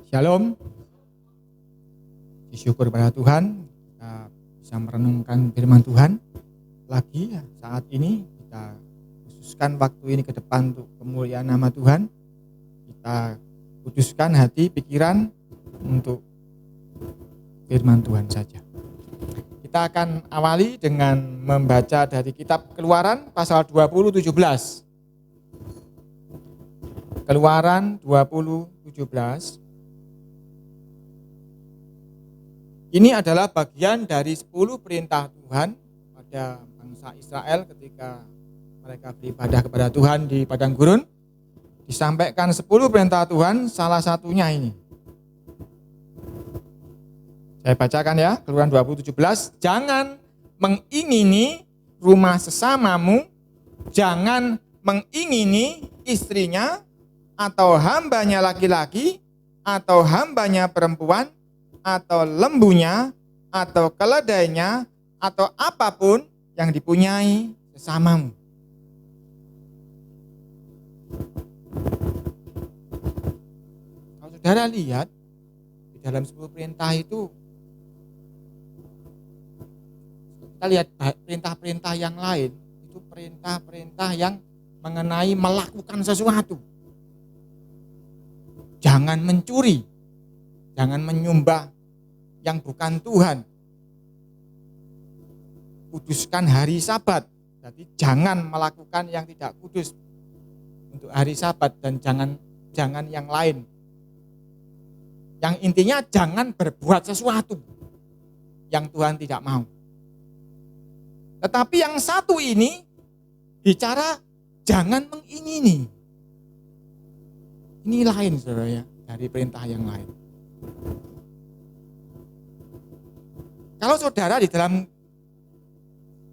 Shalom. Syukur pada Tuhan kita bisa merenungkan firman Tuhan lagi saat ini. Kita khususkan waktu ini ke depan untuk kemuliaan nama Tuhan. Kita kuduskan hati, pikiran untuk firman Tuhan saja. Kita akan awali dengan membaca dari kitab Keluaran pasal 20:17. Keluaran 20:17. Ini adalah bagian dari 10 perintah Tuhan pada bangsa Israel ketika mereka beribadah kepada Tuhan di padang gurun. Disampaikan 10 perintah Tuhan, salah satunya ini. Saya bacakan ya, Keluaran 20:17. Jangan mengingini rumah sesamamu, jangan mengingini istrinya, atau hambanya laki-laki, atau hambanya perempuan, atau lembunya, atau keledainya, atau apapun yang dipunyai sesamamu. Kalau saudara lihat, di dalam 10 perintah itu, kita lihat perintah-perintah yang lain, itu perintah-perintah yang mengenai melakukan sesuatu. Jangan mencuri, jangan menyembah yang bukan Tuhan. Kuduskan hari Sabat. Jadi jangan melakukan yang tidak kudus untuk hari Sabat dan jangan yang lain. Yang intinya jangan berbuat sesuatu yang Tuhan tidak mau. Tetapi yang satu ini bicara jangan mengingini. Ini lain saudara ya, dari perintah yang lain. Kalau saudara di dalam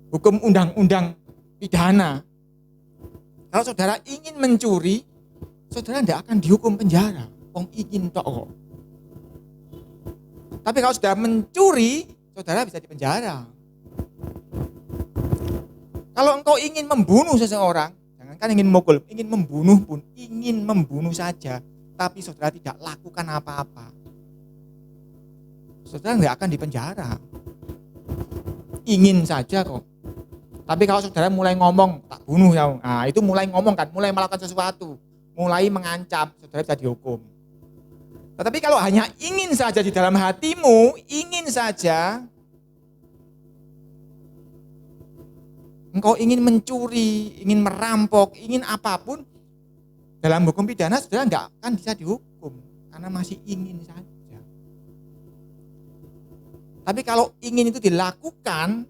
hukum undang-undang pidana, kalau saudara ingin mencuri, saudara tidak akan dihukum penjara. Wong ingin tok. Tapi kalau saudara mencuri, saudara bisa dipenjara. Kalau engkau ingin membunuh seseorang, jangankan ingin memukul, ingin membunuh pun, ingin membunuh saja, tapi saudara tidak lakukan apa-apa, saudara tidak akan dipenjara. Ingin saja kok. Tapi kalau saudara mulai ngomong, tak bunuh ya, nah itu mulai ngomong kan, mulai melakukan sesuatu, mulai mengancam, saudara bisa dihukum. Tetapi kalau hanya ingin saja di dalam hatimu, ingin saja, engkau ingin mencuri, ingin merampok, ingin apapun, dalam hukum pidana saudara nggak akan bisa dihukum, karena masih ingin saja. Tapi kalau ingin itu dilakukan,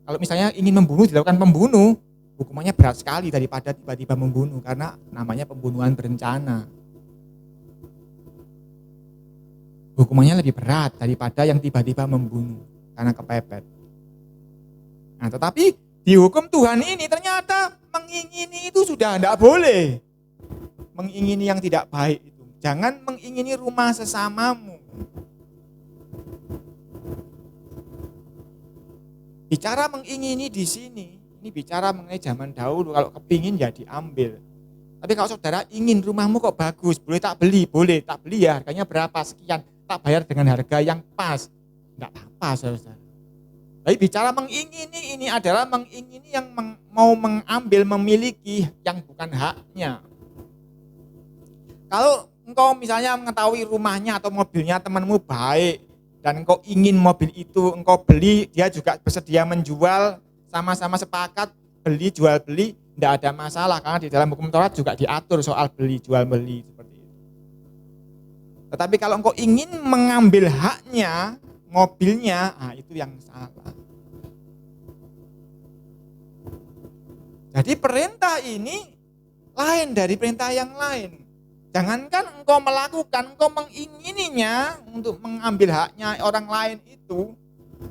kalau misalnya ingin membunuh dilakukan pembunuh, hukumannya berat sekali daripada tiba-tiba membunuh, karena namanya pembunuhan berencana. Hukumannya lebih berat daripada yang tiba-tiba membunuh karena kepepet. Nah, tetapi di hukum Tuhan ini ternyata mengingini itu sudah tidak boleh. Mengingini yang tidak baik itu. Jangan mengingini rumah sesamamu. Bicara mengingini di sini, ini bicara mengenai zaman dahulu, kalau kepingin ya diambil. Tapi kalau saudara ingin rumahmu kok bagus, boleh tak beli ya, harganya berapa, sekian, tak bayar dengan harga yang pas, enggak apa-apa saudara. Tapi bicara mengingini ini adalah mengingini yang mau mengambil, memiliki yang bukan haknya. Kalau engkau misalnya mengetahui rumahnya atau mobilnya temanmu baik, dan engkau ingin mobil itu engkau beli, dia juga bersedia menjual, sama-sama sepakat beli jual beli, tidak ada masalah, karena di dalam hukum Taurat juga diatur soal beli jual beli seperti itu. Tetapi kalau engkau ingin mengambil haknya, mobilnya, itu yang salah. Jadi perintah ini lain dari perintah yang lain. Jangankan engkau melakukan, engkau mengingininya untuk mengambil haknya orang lain itu.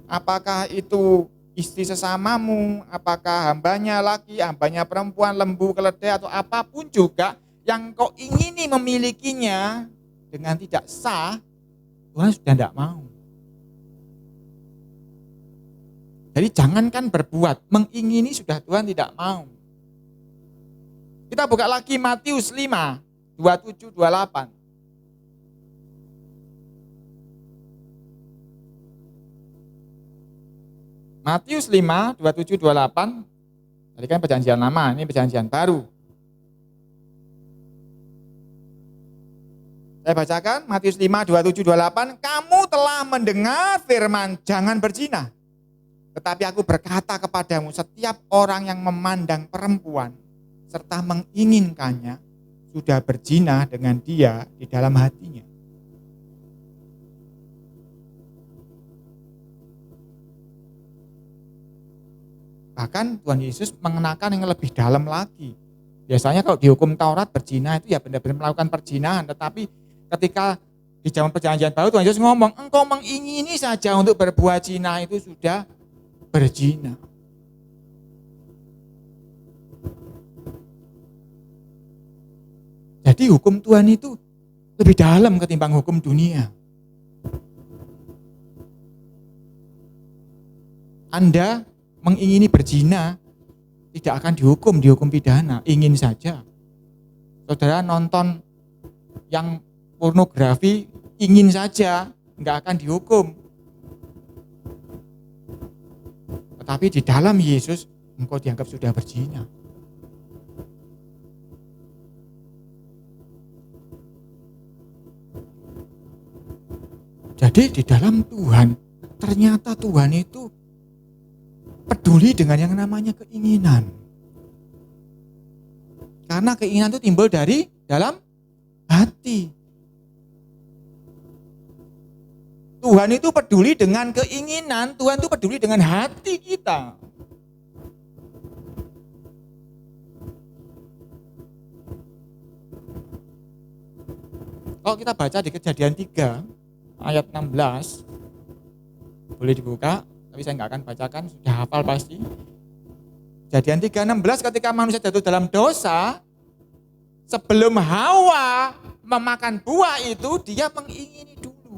Apakah itu istri sesamamu, apakah hambanya laki, hambanya perempuan, lembu, keledai, atau apapun juga yang engkau ingini memilikinya dengan tidak sah, Tuhan sudah tidak mau. Jadi jangankan berbuat, mengingini sudah Tuhan tidak mau. Kita buka lagi Matius 5, 27, 28. Matius 5, 27, 28. Tadi kan perjanjian lama, ini perjanjian baru. Saya bacakan Matius 5, 27, 28. Kamu telah mendengar firman jangan berzina. Tetapi aku berkata kepadamu, setiap orang yang memandang perempuan serta menginginkannya sudah berzina dengan dia di dalam hatinya. Bahkan Tuhan Yesus mengenakan yang lebih dalam lagi. Biasanya kalau di hukum Taurat berzina itu ya benar-benar melakukan perzinahan. Tetapi ketika di zaman perjanjian baru Tuhan Yesus ngomong, engkau mengingini saja untuk berbuat zina itu sudah berzina. Jadi hukum Tuhan itu lebih dalam ketimbang hukum dunia. Anda mengingini berzina tidak akan dihukum pidana, ingin saja. Saudara nonton yang pornografi ingin saja, nggak akan dihukum. Tetapi di dalam Yesus engkau dianggap sudah berzina. Jadi di dalam Tuhan, ternyata Tuhan itu peduli dengan yang namanya keinginan. Karena keinginan itu timbul dari dalam hati. Tuhan itu peduli dengan keinginan, Tuhan itu peduli dengan hati kita. Kalau kita baca di Kejadian 3 ayat 16, boleh dibuka, tapi saya nggak akan bacakan, sudah hafal pasti. Kejadian 3:16, ketika manusia jatuh dalam dosa, sebelum Hawa memakan buah itu, dia mengingini dulu.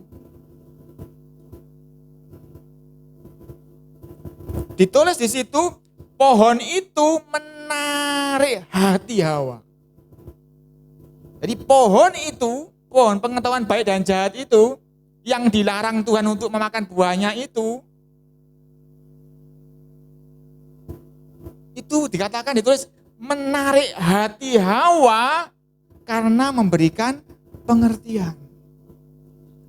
Ditulis di situ, pohon itu menarik hati Hawa. Jadi pohon itu, pohon pengetahuan baik dan jahat itu, yang dilarang Tuhan untuk memakan buahnya itu dikatakan, ditulis menarik hati Hawa karena memberikan pengertian.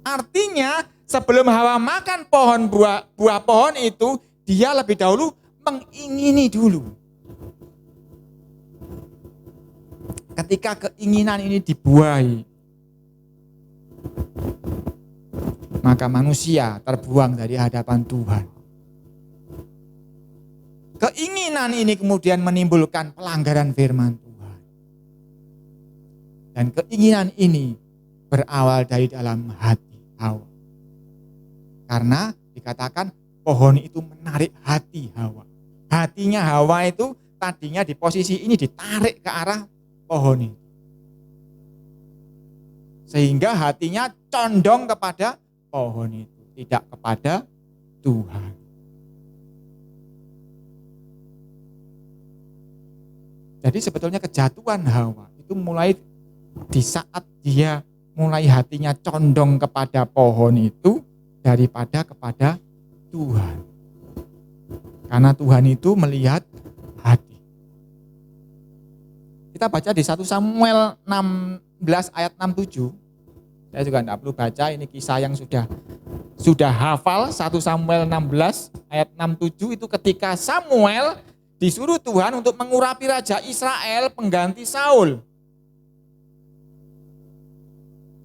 Artinya sebelum Hawa makan buah pohon itu, dia lebih dahulu mengingini dulu. Ketika keinginan ini dibuahi, maka manusia terbuang dari hadapan Tuhan. Keinginan ini kemudian menimbulkan pelanggaran firman Tuhan. Dan keinginan ini berawal dari dalam hati Hawa. Karena dikatakan pohon itu menarik hati Hawa. Hatinya Hawa itu tadinya di posisi ini ditarik ke arah pohon itu. Sehingga hatinya condong kepada pohon itu, tidak kepada Tuhan. Jadi sebetulnya kejatuhan Hawa itu mulai di saat dia mulai hatinya condong kepada pohon itu daripada kepada Tuhan. Karena Tuhan itu melihat hati. Kita baca di 1 Samuel 16 ayat 67. Saya juga tidak perlu baca, ini kisah yang sudah hafal. 1 Samuel 16 ayat 67 itu ketika Samuel disuruh Tuhan untuk mengurapi Raja Israel pengganti Saul.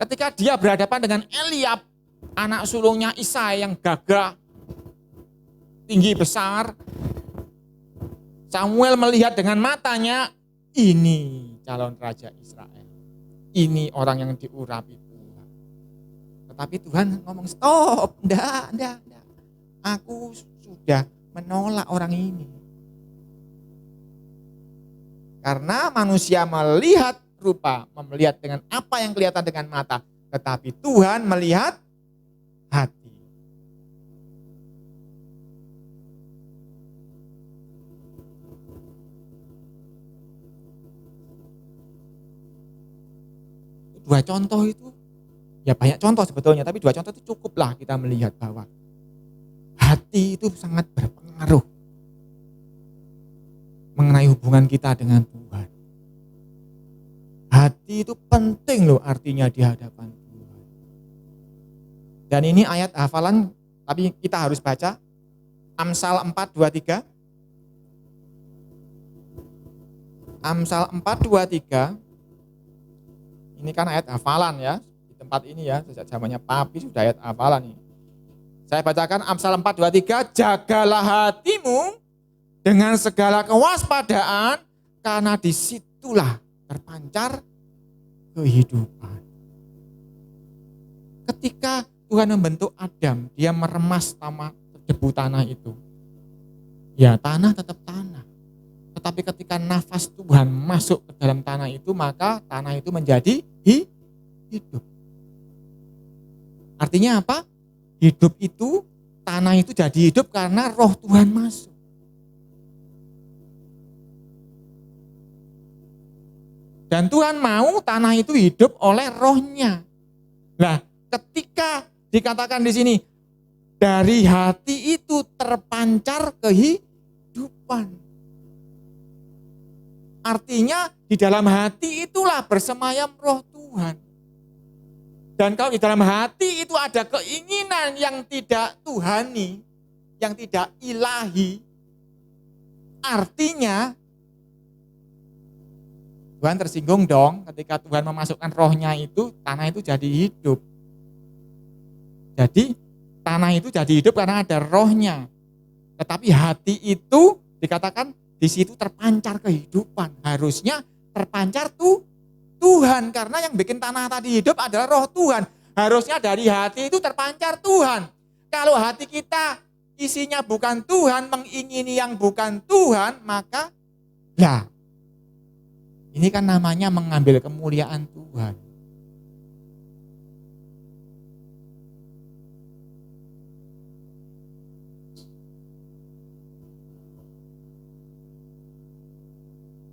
Ketika dia berhadapan dengan Eliab, anak sulungnya Isai yang gagah, tinggi besar, Samuel melihat dengan matanya, ini calon Raja Israel. Ini orang yang diurapi Tuhan. Tetapi Tuhan ngomong, stop, enggak. Aku sudah menolak orang ini. Karena manusia melihat rupa, melihat dengan apa yang kelihatan dengan mata. Tetapi Tuhan melihat hati. Dua contoh itu, ya banyak contoh sebetulnya, tapi dua contoh itu cukuplah kita melihat bahwa hati itu sangat berpengaruh berpengaruh mengenai hubungan kita dengan Tuhan. Hati itu penting loh artinya di hadapan Tuhan. Dan ini ayat hafalan, tapi kita harus baca. Amsal 4:23. Amsal 4:23. Ini kan ayat hafalan ya. Di tempat ini ya, sejak zamannya Papi sudah ayat hafalan ini. Saya bacakan Amsal 4:23. Jagalah hatimu dengan segala kewaspadaan, karena disitulah terpancar kehidupan. Ketika Tuhan membentuk Adam, dia meremas debu tanah itu. Ya, tanah tetap tanah. Tetapi ketika nafas Tuhan masuk ke dalam tanah itu, maka tanah itu menjadi hidup. Artinya apa? Hidup itu, tanah itu jadi hidup karena roh Tuhan masuk. Dan Tuhan mau tanah itu hidup oleh rohnya. Nah, ketika dikatakan di sini, dari hati itu terpancar kehidupan. Artinya di dalam hati itulah bersemayam roh Tuhan. Dan kalau di dalam hati itu ada keinginan yang tidak Tuhani, yang tidak ilahi, artinya Tuhan tersinggung dong ketika Tuhan memasukkan rohnya itu, tanah itu jadi hidup. Jadi tanah itu jadi hidup karena ada rohnya. Tetapi hati itu dikatakan di situ terpancar kehidupan. Harusnya terpancar Tuhan, karena yang bikin tanah tadi hidup adalah roh Tuhan. Harusnya dari hati itu terpancar Tuhan. Kalau hati kita isinya bukan Tuhan, mengingini yang bukan Tuhan, maka lah, ini kan namanya mengambil kemuliaan Tuhan.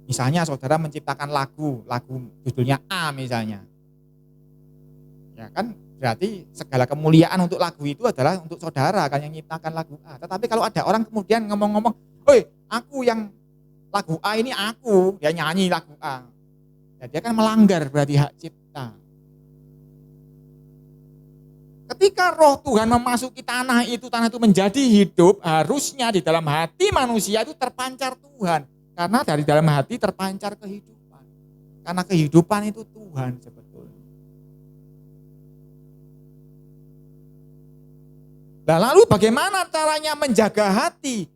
Misalnya saudara menciptakan lagu judulnya A misalnya. Ya kan berarti segala kemuliaan untuk lagu itu adalah untuk saudara kan yang menciptakan lagu A. Tetapi kalau ada orang kemudian ngomong-ngomong, "Oi, aku yang lagu A ini aku," dia nyanyi lagu A. Ya, dia kan melanggar berarti hak cipta. Ketika roh Tuhan memasuki tanah itu menjadi hidup, harusnya di dalam hati manusia itu terpancar Tuhan. Karena dari dalam hati terpancar kehidupan. Karena kehidupan itu Tuhan sebetulnya. Nah, lalu bagaimana caranya menjaga hati?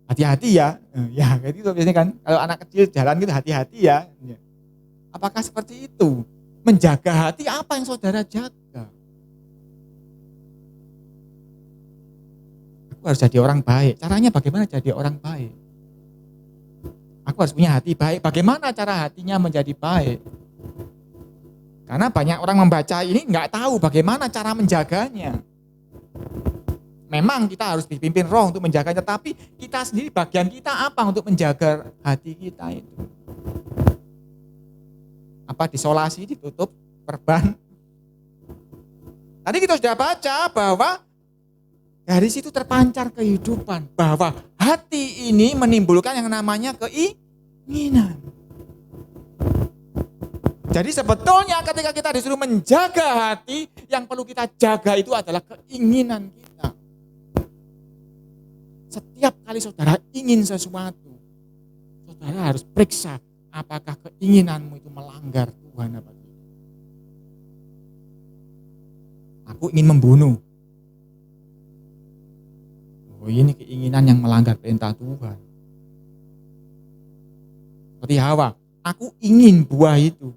Hati-hati ya. Ya, gitu biasanya kan kalau anak kecil jalan gitu hati-hati ya. Apakah seperti itu? Menjaga hati apa yang saudara jaga? Aku harus jadi orang baik. Caranya bagaimana jadi orang baik? Aku harus punya hati baik. Bagaimana cara hatinya menjadi baik? Karena banyak orang membaca ini nggak tahu bagaimana cara menjaganya. Memang kita harus dipimpin roh untuk menjaganya, tapi kita sendiri bagian kita apa untuk menjaga hati kita itu? Apa disolasi, ditutup, perban? Tadi kita sudah baca bahwa dari situ terpancar kehidupan, bahwa hati ini menimbulkan yang namanya keinginan. Jadi sebetulnya ketika kita disuruh menjaga hati, yang perlu kita jaga itu adalah keinginan kita. Setiap kali saudara ingin sesuatu, saudara harus periksa apakah keinginanmu itu melanggar Tuhan apa tidak. Aku ingin membunuh. Oh, ini keinginan yang melanggar perintah Tuhan. Seperti Hawa, aku ingin buah itu.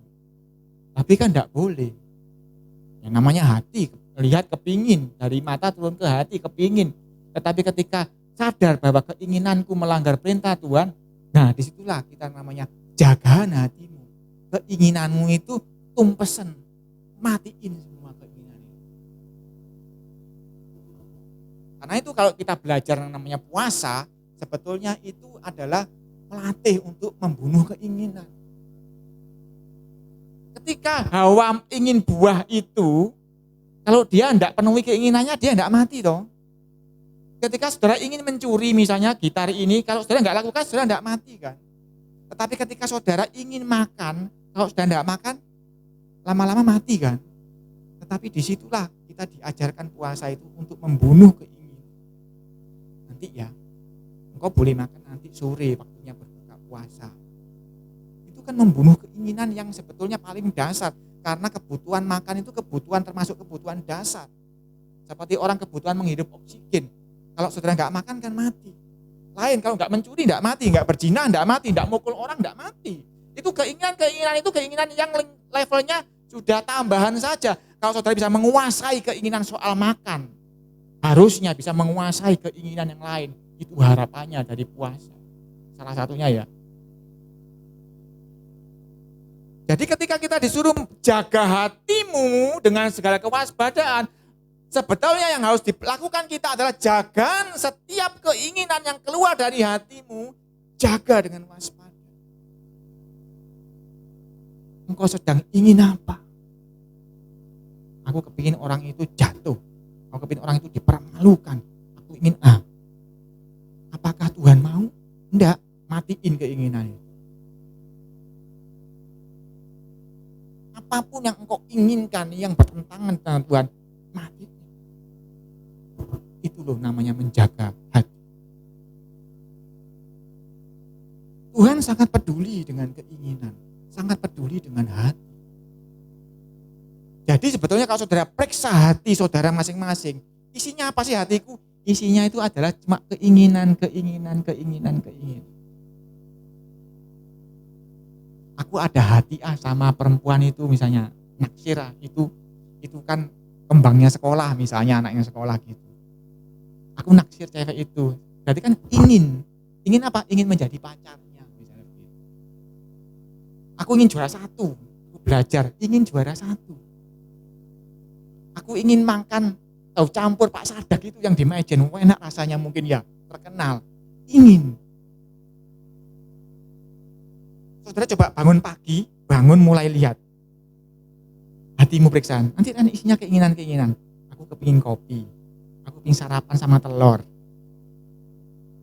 Tapi kan tidak boleh. Yang namanya hati, lihat kepingin. Dari mata turun ke hati, kepingin. Tetapi ketika sadar bahwa keinginanku melanggar perintah Tuhan, nah disitulah kita namanya jaga hatimu. Keinginanmu itu tumpesen, matiin semua keinginan itu. Karena itu kalau kita belajar yang namanya puasa, sebetulnya itu adalah melatih untuk membunuh keinginan. Ketika Hawa ingin buah itu, kalau dia tidak penuhi keinginannya, dia tidak mati toh. Ketika saudara ingin mencuri misalnya gitar ini, kalau saudara nggak lakukan, saudara nggak mati kan. Tetapi ketika saudara ingin makan, kalau saudara nggak makan, lama-lama mati kan. Tetapi disitulah kita diajarkan puasa itu untuk membunuh keinginan. Nanti ya, engkau boleh makan nanti sore waktunya berbuka puasa. Itu kan membunuh keinginan yang sebetulnya paling dasar. Karena kebutuhan makan itu kebutuhan termasuk kebutuhan dasar. Seperti orang kebutuhan menghirup oksigen. Kalau saudara nggak makan kan mati. Lain kalau nggak mencuri nggak mati, nggak berzina nggak mati, nggak mukul orang nggak mati. Itu keinginan itu keinginan yang levelnya sudah tambahan saja. Kalau saudara bisa menguasai keinginan soal makan, harusnya bisa menguasai keinginan yang lain. Itu harapannya dari puasa. Salah satunya ya. Jadi ketika kita disuruh jaga hatimu dengan segala kewaspadaan, sebetulnya yang harus dilakukan kita adalah jaga setiap keinginan yang keluar dari hatimu, jaga dengan waspada. Engkau sedang ingin apa? Aku kepingin orang itu jatuh, aku kepingin orang itu dipermalukan, aku ingin A. Apakah Tuhan mau? Enggak, matiin keinginannya. Apapun yang engkau inginkan yang bertentangan dengan Tuhan, mati. Itu loh namanya menjaga hati. Tuhan sangat peduli dengan keinginan, sangat peduli dengan hati. Jadi sebetulnya kalau saudara periksa hati saudara masing-masing, isinya apa sih hatiku? Isinya itu adalah cuma keinginan. Aku ada hati sama perempuan itu misalnya naksir itu kan kembangnya sekolah misalnya anaknya sekolah gitu. Aku naksir cewek itu. Berarti kan ingin apa? Ingin menjadi pacarnya misalnya begitu. Aku ingin juara 1, aku belajar ingin juara 1. Aku ingin makan campur Pak Sadak itu yang di Majen, enak rasanya mungkin ya, terkenal. Ingin. Saudara coba bangun pagi, mulai lihat. Hatimu periksaan, nanti kan isinya keinginan. Aku kepingin kopi, aku ingin sarapan sama telur.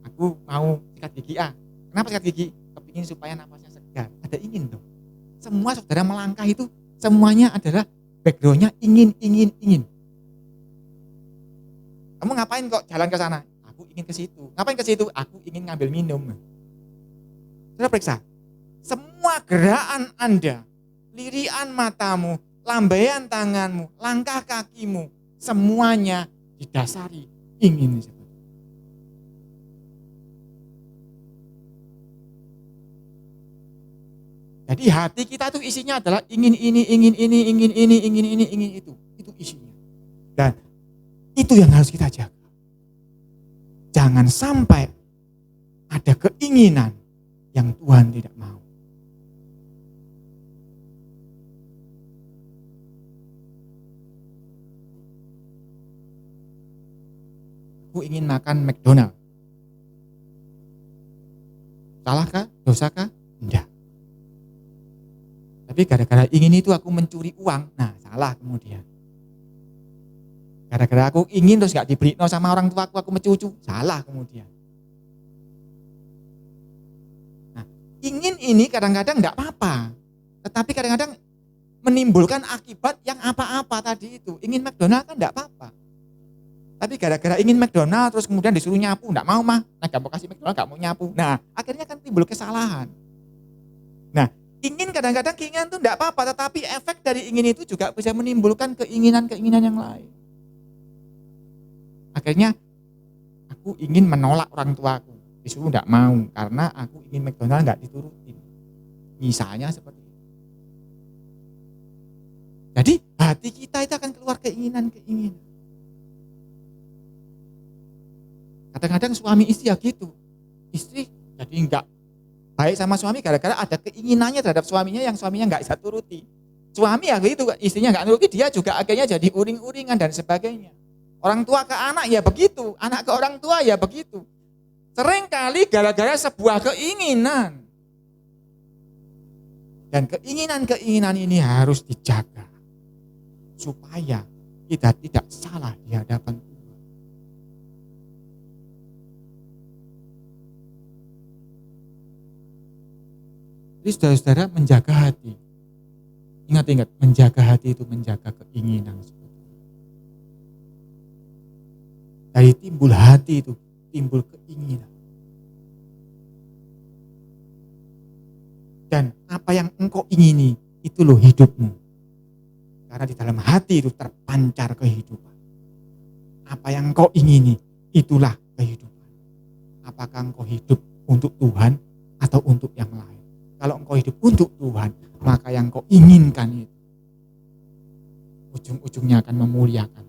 Aku mau sikat gigi. Kenapa sikat gigi? Kepingin supaya napasnya segar. Ada ingin tuh. Semua saudara melangkah itu, semuanya adalah backgroundnya ingin. Kamu ngapain kok jalan ke sana? Aku ingin ke situ. Ngapain ke situ? Aku ingin ngambil minum. Saudara periksa. Semua gerakan Anda, lirian matamu, lambaian tanganmu, langkah kakimu, semuanya didasari ingin. Jadi hati kita tuh isinya adalah ingin itu. Itu isinya. Dan itu yang harus kita jaga. Jangan sampai ada keinginan yang Tuhan tidak mau. Aku ingin makan McDonald. Salahkah? Dosakah? Enggak. Tapi gara-gara ingin itu aku mencuri uang. Nah, salah kemudian. Gara-gara aku ingin terus gak diberi sama orang tua aku mencucu. Salah kemudian. Nah, ingin ini kadang-kadang gak apa-apa. Tetapi kadang-kadang menimbulkan akibat yang apa-apa tadi itu. Ingin McDonald kan gak apa-apa. Tapi gara-gara ingin McDonald terus kemudian disuruh nyapu, enggak mau mah. Nah, gak mau kasih McDonald, gak mau nyapu. Nah, akhirnya kan timbul kesalahan. Nah, ingin kadang-kadang keinginan itu enggak apa-apa, tetapi efek dari ingin itu juga bisa menimbulkan keinginan-keinginan yang lain. Akhirnya aku ingin menolak orang tuaku, disuruh enggak mau karena aku ingin McDonald enggak diturutin. Misalnya seperti itu. Jadi hati kita itu akan keluar keinginan-keinginan. Kadang-kadang suami istri ya gitu. Istri jadi enggak baik sama suami gara-gara ada keinginannya terhadap suaminya yang suaminya enggak bisa turuti. Suami ya gitu, istrinya enggak nuruti, dia juga akhirnya jadi uring-uringan dan sebagainya. Orang tua ke anak ya begitu, anak ke orang tua ya begitu. Seringkali gara-gara sebuah keinginan. Dan keinginan-keinginan ini harus dijaga. Supaya kita tidak salah di hadapan Tuhan. Jadi saudara-saudara menjaga hati. Ingat, menjaga hati itu menjaga keinginan. Dari timbul hati itu, timbul keinginan. Dan apa yang engkau ingini, itu loh hidupmu. Karena di dalam hati itu terpancar kehidupan. Apa yang engkau ingini, itulah kehidupan. Apakah engkau hidup untuk Tuhan atau untuk yang lain? Kalau engkau hidup untuk Tuhan, maka yang engkau inginkan itu ujung-ujungnya akan memuliakan.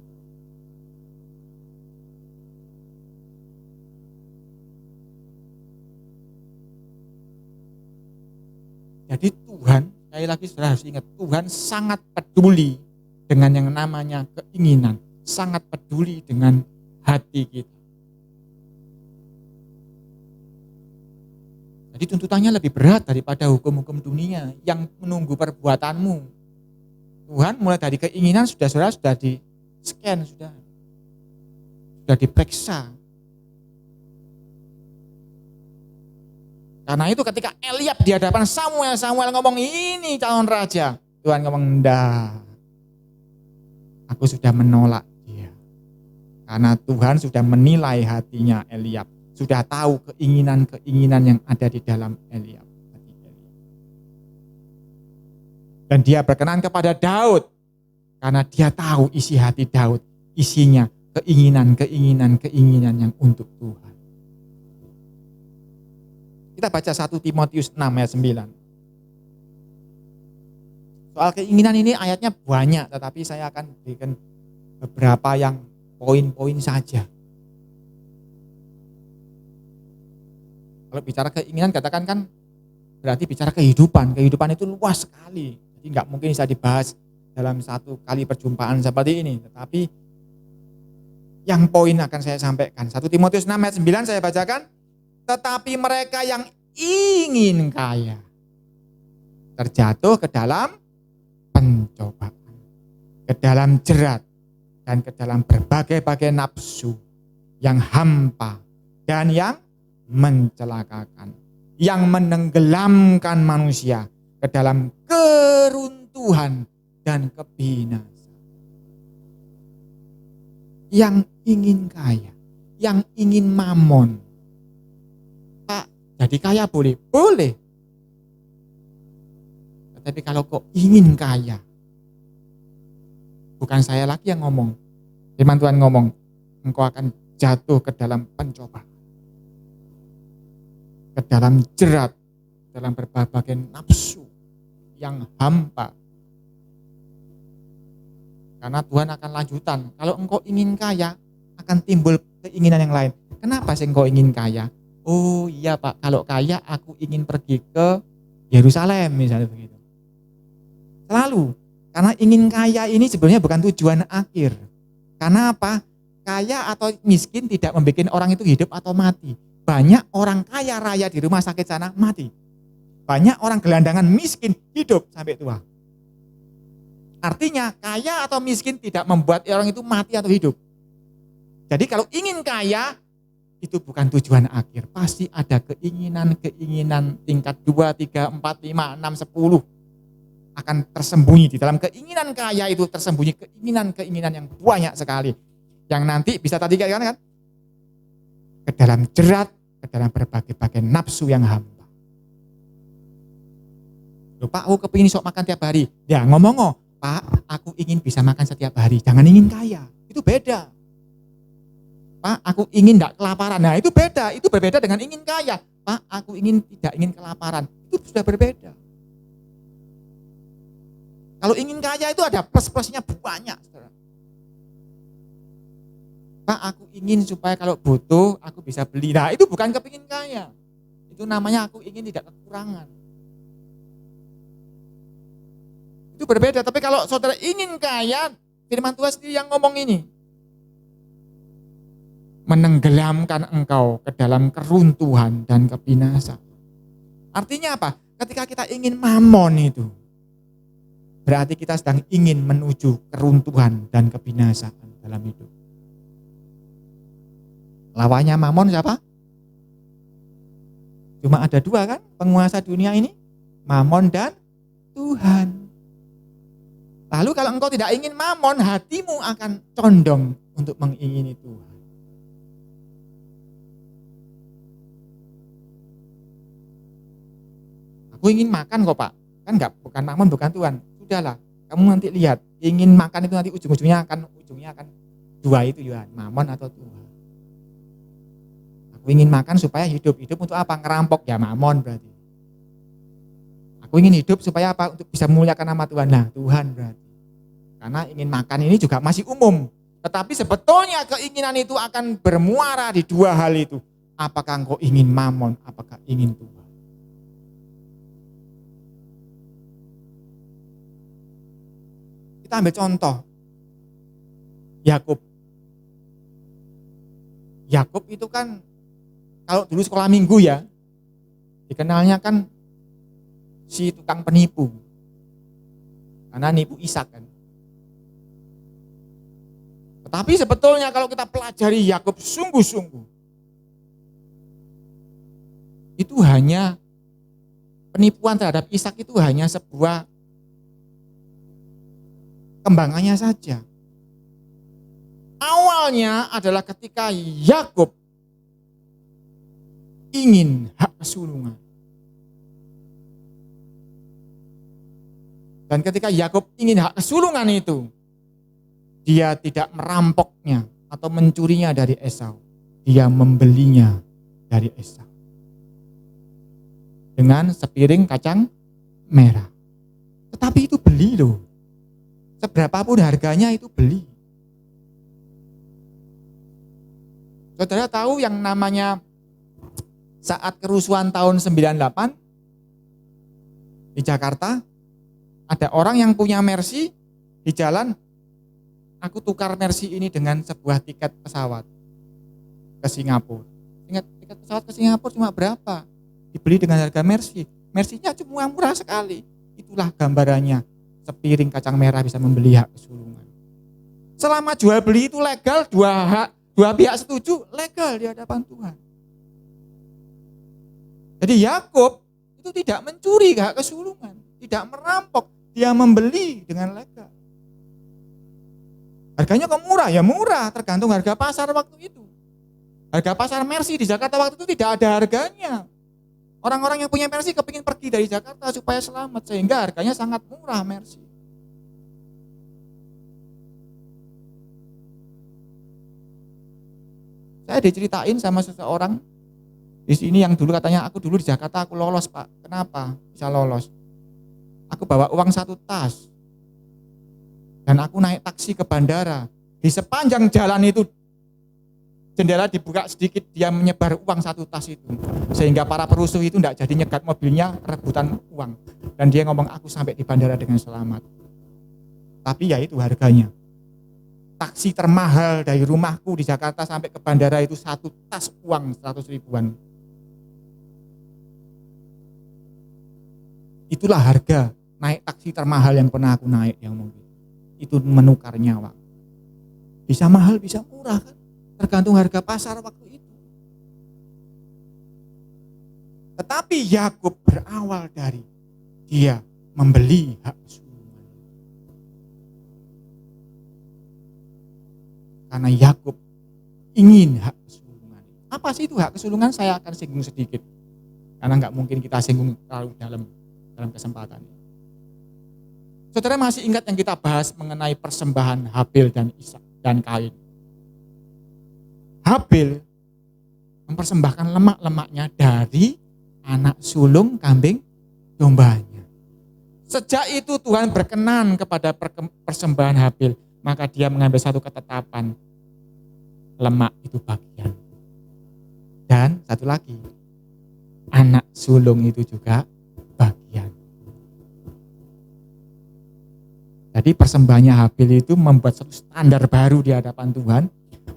Jadi Tuhan, sekali lagi saudara harus ingat, Tuhan sangat peduli dengan yang namanya keinginan, sangat peduli dengan hati kita. Jadi tuntutannya lebih berat daripada hukum-hukum dunia yang menunggu perbuatanmu. Tuhan mulai dari keinginan saudara sudah di-scan, sudah diperiksa. Karena itu ketika Eliab di hadapan Samuel ngomong ini calon raja. Tuhan ngomong enggak. Aku sudah menolak dia. Karena Tuhan sudah menilai hatinya Eliab. Sudah tahu keinginan-keinginan yang ada di dalam Eliab. Dan dia berkenan kepada Daud. Karena dia tahu isi hati Daud. Isinya keinginan yang untuk Tuhan. Kita baca 1 Timotius 6 ayat 9. Soal keinginan ini ayatnya banyak, tetapi saya akan berikan beberapa yang poin-poin saja. Kalau bicara keinginan katakan kan berarti bicara kehidupan. Kehidupan itu luas sekali. Jadi nggak mungkin bisa dibahas dalam satu kali perjumpaan seperti ini. Tetapi yang poin akan saya sampaikan. 1 Timotius 6 ayat 9 saya bacakan. Tetapi mereka yang ingin kaya terjatuh ke dalam pencobaan, ke dalam jerat, dan ke dalam berbagai-bagai nafsu yang hampa dan yang mencelakakan, yang menenggelamkan manusia ke dalam keruntuhan dan kebinasaan. Yang ingin kaya, yang ingin mamon. Jadi kaya boleh? Boleh. Tetapi kalau kau ingin kaya, bukan saya lagi yang ngomong. Firman Tuhan ngomong, engkau akan jatuh ke dalam pencobaan. Ke dalam jerat, dalam berbagai nafsu yang hampa. Karena Tuhan akan lanjutan. Kalau engkau ingin kaya, akan timbul keinginan yang lain. Kenapa sih engkau ingin kaya? Oh iya Pak, kalau kaya aku ingin pergi ke Yerusalem misalnya begitu. Selalu, karena ingin kaya ini sebenarnya bukan tujuan akhir. Karena apa? Kaya atau miskin tidak membuat orang itu hidup atau mati. Banyak orang kaya raya di rumah sakit sana mati. Banyak orang gelandangan miskin hidup sampai tua. Artinya kaya atau miskin tidak membuat orang itu mati atau hidup. Jadi kalau ingin kaya, itu bukan tujuan akhir. Pasti ada keinginan tingkat 2, 3, 4, 5, 6, 10. Akan tersembunyi di dalam keinginan kaya itu tersembunyi keinginan yang banyak sekali. Yang nanti bisa tadi kan? Ke dalam jerat, ke dalam berbagai-bagai nafsu yang hampa. Loh Pak, aku kepingin sok makan tiap hari. Ya ngomong Pak, aku ingin bisa makan setiap hari. Jangan ingin kaya. Itu beda. Pak, aku ingin tidak kelaparan. Nah itu beda, itu berbeda dengan ingin kaya. Pak, aku tidak ingin kelaparan. Itu sudah berbeda. Kalau ingin kaya itu ada plus-plusnya banyak. Saudara. Pak, aku ingin supaya kalau butuh aku bisa beli. Nah itu bukan kepingin kaya. Itu namanya aku ingin tidak kekurangan. Itu berbeda. Tapi kalau saudara ingin kaya, firman Tuhan sendiri yang ngomong ini. Menenggelamkan engkau ke dalam keruntuhan dan kebinasaan. Artinya apa? Ketika kita ingin mamon itu, berarti kita sedang ingin menuju keruntuhan dan kebinasaan dalam hidup. Lawannya mamon siapa? Cuma ada dua kan penguasa dunia ini, mamon dan Tuhan. Lalu kalau engkau tidak ingin mamon, hatimu akan condong untuk mengingini Tuhan. Aku ingin makan kok Pak, kan bukan mamon, bukan Tuhan. Sudahlah, kamu nanti lihat, ingin makan itu nanti ujungnya akan dua itu ya, mamon atau Tuhan. Aku ingin makan supaya hidup untuk apa? Ngerampok ya mamon berarti. Aku ingin hidup supaya apa? Untuk bisa memuliakan nama Tuhan. Nah, Tuhan berarti. Karena ingin makan ini juga masih umum. Tetapi sebetulnya keinginan itu akan bermuara di dua hal itu. Apakah engkau ingin mamon, apakah ingin Tuhan? Kita ambil contoh. Yakub. Yakub itu kan kalau dulu sekolah minggu ya, dikenalnya kan si tukang penipu. Karena nipu Ishak kan. Tetapi sebetulnya kalau kita pelajari Yakub sungguh-sungguh, itu hanya penipuan terhadap Ishak itu hanya sebuah kembangannya saja. Awalnya adalah ketika Yakub ingin hak kesulungan. Dan ketika Yakub ingin hak kesulungan itu, dia tidak merampoknya atau mencurinya dari Esau. Dia membelinya dari Esau. Dengan sepiring kacang merah. Tetapi itu beli loh. Seberapapun harganya itu beli. Saudara tahu yang namanya saat kerusuhan tahun 98 di Jakarta, ada orang yang punya Mercy di jalan, aku tukar Mercy ini dengan sebuah tiket pesawat ke Singapura. Ingat tiket pesawat ke Singapura cuma berapa? Dibeli dengan harga Mercy. Mercy-nya cuma murah sekali. Itulah gambarannya. Sepiring kacang merah bisa membeli hak kesulungan. Selama jual beli itu legal, dua pihak setuju, legal di hadapan Tuhan. Jadi Yakub itu tidak mencuri hak kesulungan, tidak merampok, dia membeli dengan legal. Harganya kok murah? Ya murah, tergantung harga pasar waktu itu. Harga pasar Mercy di Jakarta waktu itu tidak ada harganya. Orang-orang yang punya Mercy kepingin pergi dari Jakarta supaya selamat, sehingga harganya sangat murah Mercy. Saya diceritain sama seseorang di sini yang dulu katanya, aku dulu di Jakarta aku lolos Pak. Kenapa bisa lolos? Aku bawa uang 1 tas. Dan aku naik taksi ke bandara. Di sepanjang jalan itu jendela dibuka sedikit, dia menyebar uang 1 tas itu. Sehingga para perusuh itu tidak jadi nyegat mobilnya, rebutan uang. Dan dia ngomong, aku sampai di bandara dengan selamat. Tapi ya itu harganya. Taksi termahal dari rumahku di Jakarta sampai ke bandara itu 1 tas uang 100 ribuan. Itulah harga naik taksi termahal yang pernah aku naik yang mungkin. Itu menukar nyawa. Bisa mahal, bisa murah kan. Tergantung harga pasar waktu itu. Tetapi Yakub berawal dari dia membeli hak kesulungan. Karena Yakub ingin hak kesulungan. Apa sih itu hak kesulungan? Saya akan singgung sedikit. Karena nggak mungkin kita singgung terlalu dalam kesempatan ini. Saudara masih ingat yang kita bahas mengenai persembahan Habil dan Ishak dan Kain. Habil mempersembahkan lemak-lemaknya dari anak sulung kambing dombanya. Sejak itu Tuhan berkenan kepada persembahan Habil, maka dia mengambil satu ketetapan, lemak itu bagian. Dan satu lagi, anak sulung itu juga bagian. Jadi persembahannya Habil itu membuat satu standar baru di hadapan Tuhan,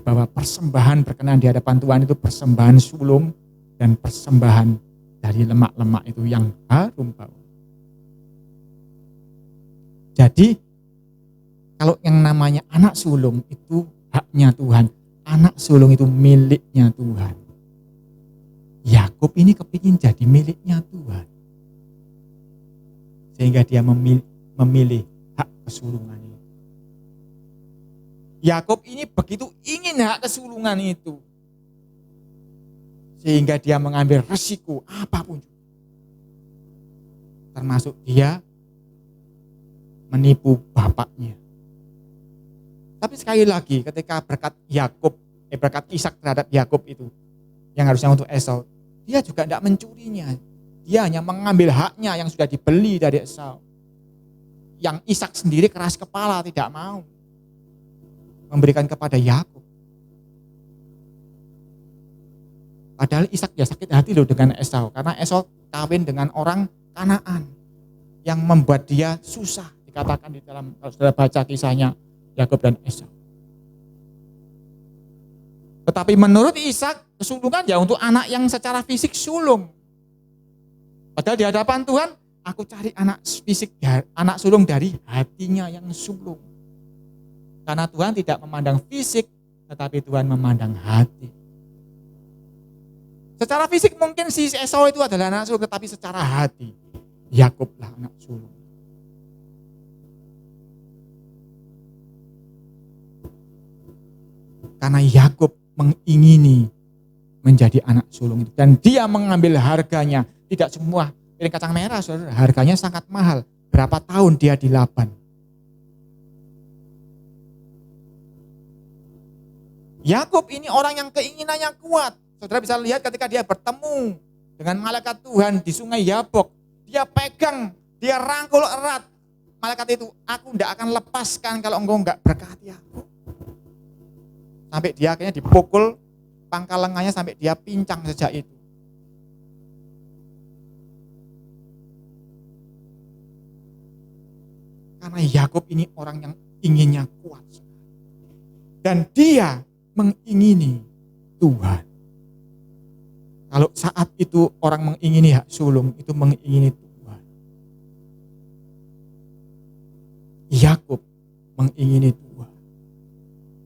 bahwa persembahan berkenan di hadapan Tuhan itu persembahan sulung dan persembahan dari lemak-lemak itu yang harum bau. Jadi kalau yang namanya anak sulung itu haknya Tuhan, anak sulung itu miliknya Tuhan. Yakub ini kepingin jadi miliknya Tuhan. Sehingga dia memilih hak kesulungan itu. Yakub ini begitu ingin hak kesulungan itu. Sehingga dia mengambil resiko apapun. Termasuk dia menipu bapaknya. Tapi sekali lagi ketika berkat Ishak terhadap Yakub itu, yang harusnya untuk Esau, dia juga tidak mencurinya. Dia hanya mengambil haknya yang sudah dibeli dari Esau. Yang Ishak sendiri keras kepala, tidak mau memberikan kepada Yakub. Padahal Ishak ya sakit hati loh dengan Esau, karena Esau kawin dengan orang Kanaan yang membuat dia susah. Dikatakan di dalam, kalau saudara baca kisahnya Yakub dan Esau. Tetapi menurut Ishak, kesulungan ya untuk anak yang secara fisik sulung. Padahal di hadapan Tuhan, aku cari anak sulung dari hatinya yang sulung. Karena Tuhan tidak memandang fisik, tetapi Tuhan memandang hati. Secara fisik mungkin si Esau itu adalah anak sulung, tetapi secara hati, Yakublah anak sulung. Karena Yakub mengingini menjadi anak sulung itu. Dan dia mengambil harganya. Tidak semua piring kacang merah, saudara. Harganya sangat mahal. Berapa tahun dia di Laban. Yakub ini orang yang keinginannya kuat. Saudara bisa lihat ketika dia bertemu dengan malaikat Tuhan di sungai Yabok. Dia pegang, dia rangkul erat malaikat itu. Aku tidak akan lepaskan kalau engkau enggak berkati aku. Sampai dia akhirnya dipukul pangkal lengannya sampai dia pincang sejak itu. Karena Yakub ini orang yang inginnya kuat. Dan dia mengingini Tuhan. Kalau saat itu orang mengingini hak sulung, itu mengingini Tuhan. Yakub mengingini Tuhan.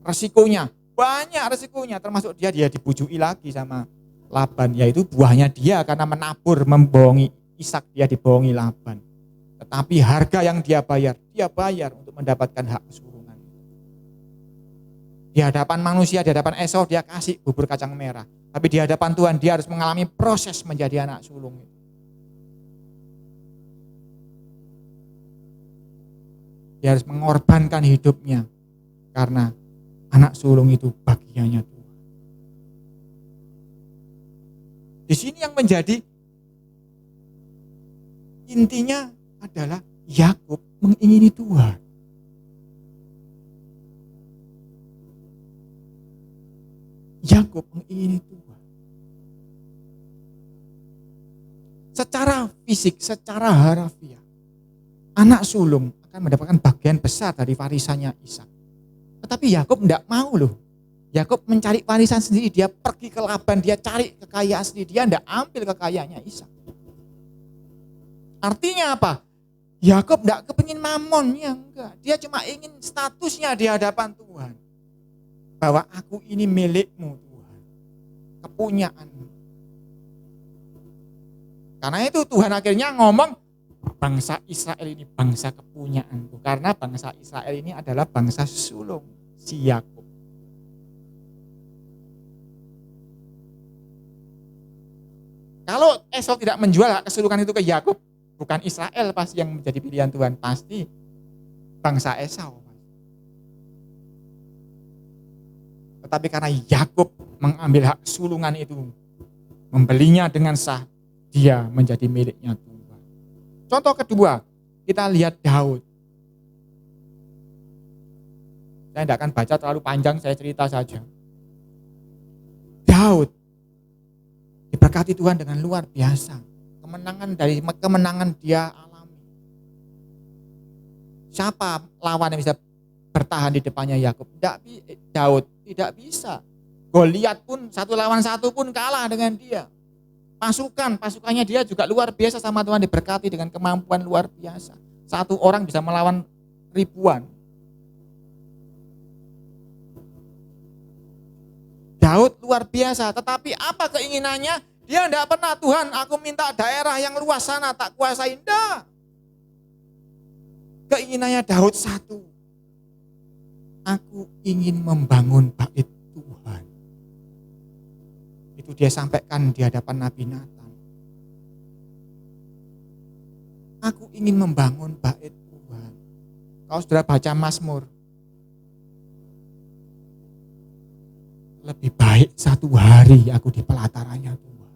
Resikonya, banyak resikonya, termasuk dia dibujuki lagi sama Laban, yaitu buahnya dia karena menabur, membohongi Ishak, dia dibohongi Laban. Tetapi harga yang dia bayar untuk mendapatkan hak kesulungan. Di hadapan manusia, di hadapan Esau dia kasih bubur kacang merah. Tapi di hadapan Tuhan dia harus mengalami proses menjadi anak sulung. Dia harus mengorbankan hidupnya karena anak sulung itu bagiannya Tuhan. Di sini yang menjadi intinya adalah Yakub mengingini Tuhan. Yakub mengingini Tuhan. Secara fisik, secara harafiah, anak sulung akan mendapatkan bagian besar dari warisannya Ishak. Tetapi Yakub tidak mau loh. Yakub mencari warisan sendiri, dia pergi ke Laban, dia cari kekayaan sendiri, dia tidak ambil kekayaannya Ishak. Artinya apa? Yakub tidak kepingin mamonnya, enggak. Dia cuma ingin statusnya di hadapan Tuhan. Bahwa aku ini milikmu Tuhan. Kepunyaanmu. Karena itu Tuhan akhirnya ngomong, bangsa Israel ini bangsa kepunyaanku. Karena bangsa Israel ini adalah bangsa sulung si Yakub. Kalau Esau tidak menjual hak kesulungan itu ke Yakub, bukan Israel pasti yang menjadi pilihan Tuhan, pasti bangsa Esau. Tetapi karena Yakub mengambil hak kesulungan itu, membelinya dengan sah, dia menjadi miliknya Tuhan. Contoh kedua, kita lihat Daud. Saya tidak akan baca terlalu panjang, saya cerita saja. Daud diberkati Tuhan dengan luar biasa. Kemenangan dia alami. Siapa lawan yang bisa bertahan di depannya Yakub? Daud tidak bisa. Goliat pun 1 lawan 1 pun kalah dengan dia. Pasukannya dia juga luar biasa sama Tuhan, diberkati dengan kemampuan luar biasa. 1 orang bisa melawan ribuan. Daud luar biasa, tetapi apa keinginannya? Dia tidak pernah, Tuhan aku minta daerah yang luas sana tak kuasain. Enggak. Keinginannya Daud satu. Aku ingin membangun bait Tuhan. Itu dia sampaikan di hadapan Nabi Nathan. Aku ingin membangun bait Tuhan. Kalau saudara baca Mazmur, lebih baik 1 hari aku di pelatarannya Tuhan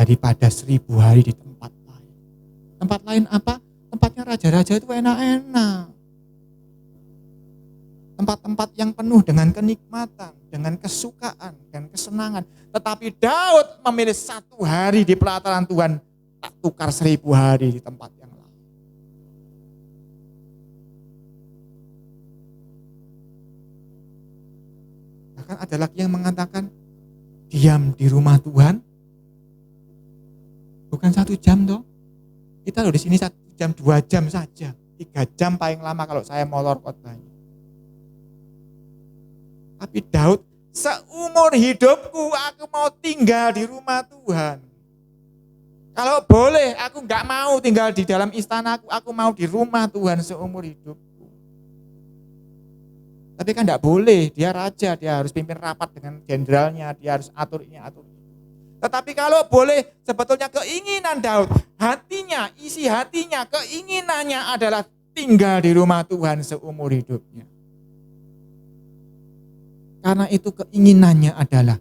daripada 1000 hari di tempat lain. Tempat lain apa? Tempatnya raja-raja itu enak-enak. Tempat-tempat yang penuh dengan kenikmatan, dengan kesukaan, dan kesenangan. Tetapi Daud memilih 1 hari di pelataran Tuhan, tak tukar 1000 hari di tempat yang lain. Bahkan ada lagi yang mengatakan, diam di rumah Tuhan, bukan 1 jam toh. Kita loh di sini 1 jam, 2 jam saja. 3 jam paling lama kalau saya molor khotbahnya. Tapi Daud, seumur hidupku aku mau tinggal di rumah Tuhan. Kalau boleh, aku gak mau tinggal di dalam istanaku, aku mau di rumah Tuhan seumur hidupku. Tapi kan gak boleh, dia raja, dia harus pimpin rapat dengan jenderalnya, dia harus atur ini, atur itu. Tetapi kalau boleh, sebetulnya keinginan Daud, hatinya, isi hatinya, keinginannya adalah tinggal di rumah Tuhan seumur hidupnya. Karena itu keinginannya adalah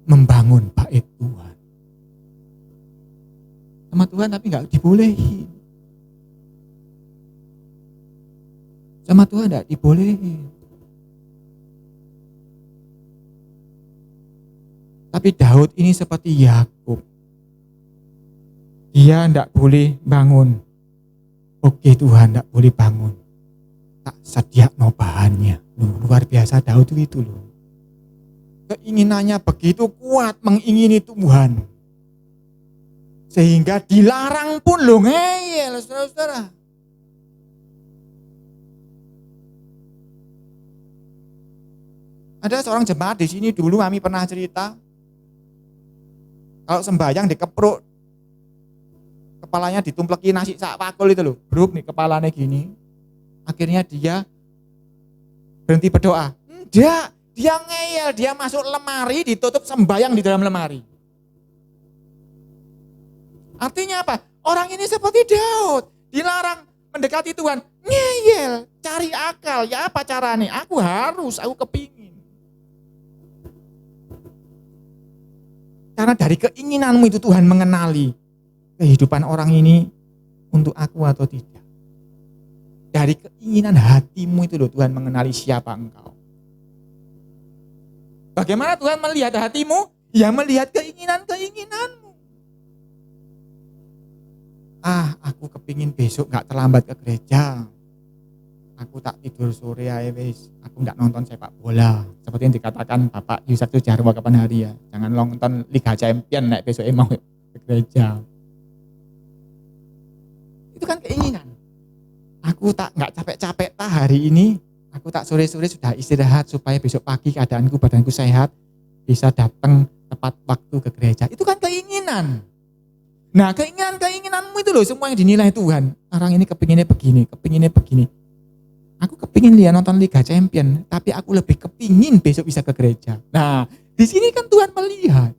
membangun bait Tuhan. Sama Tuhan tapi gak dibolehin. Sama Tuhan gak dibolehin. Tapi Daud ini seperti Yakub. Dia gak boleh bangun. Oke Tuhan gak boleh bangun. Tak sediakno bahannya. Luar biasa Daud itu loh. Keinginannya begitu kuat mengingini Tuhan. Sehingga dilarang pun loh ngeyel saudara-saudara. Ada seorang jemaat di sini dulu kami pernah cerita. Kalau sembahyang dikepruk. Kepalanya ditumpleki nasi sak pakul itu loh. Bruk nih kepalanya gini. Akhirnya dia berhenti berdoa. Enggak, dia ngeyel, dia masuk lemari, ditutup sembahyang di dalam lemari. Artinya apa? Orang ini seperti Daud, dilarang mendekati Tuhan, ngeyel, cari akal, ya apa caranya? Aku kepingin. Karena dari keinginanmu itu Tuhan mengenali kehidupan orang ini untuk aku atau tidak. Dari keinginan hatimu itu loh Tuhan mengenali siapa engkau. Bagaimana Tuhan melihat hatimu? Ya melihat keinginan-keinginanmu. Aku kepingin besok gak terlambat ke gereja. Aku tak tidur sore aja wis. Aku gak nonton sepak bola. Seperti yang dikatakan Bapak Yusuf Sujarwo kapan hari ya. Jangan nonton Liga Champion nek besok mau ke gereja. Itu kan keinginan. Aku tak nggak capek-capek hari ini, aku tak sore-sore sudah istirahat supaya besok pagi badanku sehat, bisa datang tepat waktu ke gereja. Itu kan keinginan. Nah keinginanmu itu loh semua yang dinilai Tuhan. Orang ini kepinginnya begini. Aku kepingin lihat nonton Liga Champion, tapi aku lebih kepingin besok bisa ke gereja. Nah di sini kan Tuhan melihat.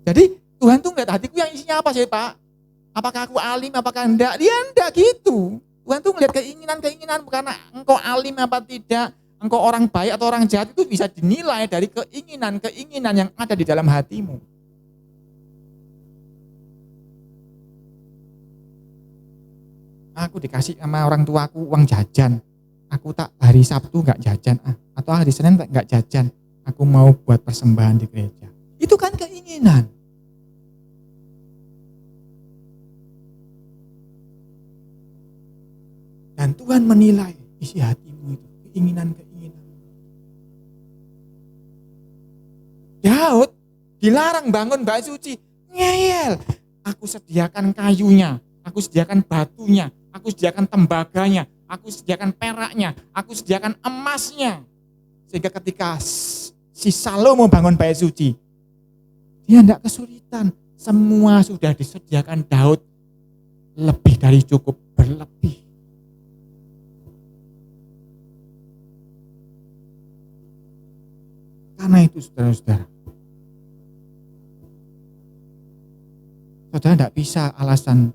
Jadi Tuhan tuh ngeliat hatiku yang isinya apa sih Pak? Apakah aku alim, apakah enggak? Dia enggak gitu. Tuhan tuh ngeliat keinginanmu karena engkau alim apa tidak, engkau orang baik atau orang jahat itu bisa dinilai dari keinginan yang ada di dalam hatimu. Aku dikasih sama orang tuaku uang jajan. Aku tak hari Sabtu enggak jajan, atau hari Senin enggak jajan. Aku mau buat persembahan di gereja. Itu kan keinginan. Dan Tuhan menilai isi hatimu itu, keinginan-keinginan. Daud dilarang bangun bait suci, ngeyel. Aku sediakan kayunya, aku sediakan batunya, aku sediakan tembaganya, aku sediakan peraknya, aku sediakan emasnya. Sehingga ketika si Salomo bangun bait suci, dia tidak kesulitan. Semua sudah disediakan Daud, lebih dari cukup, berlebih. Karena itu saudara-saudara, saudara tidak bisa alasan,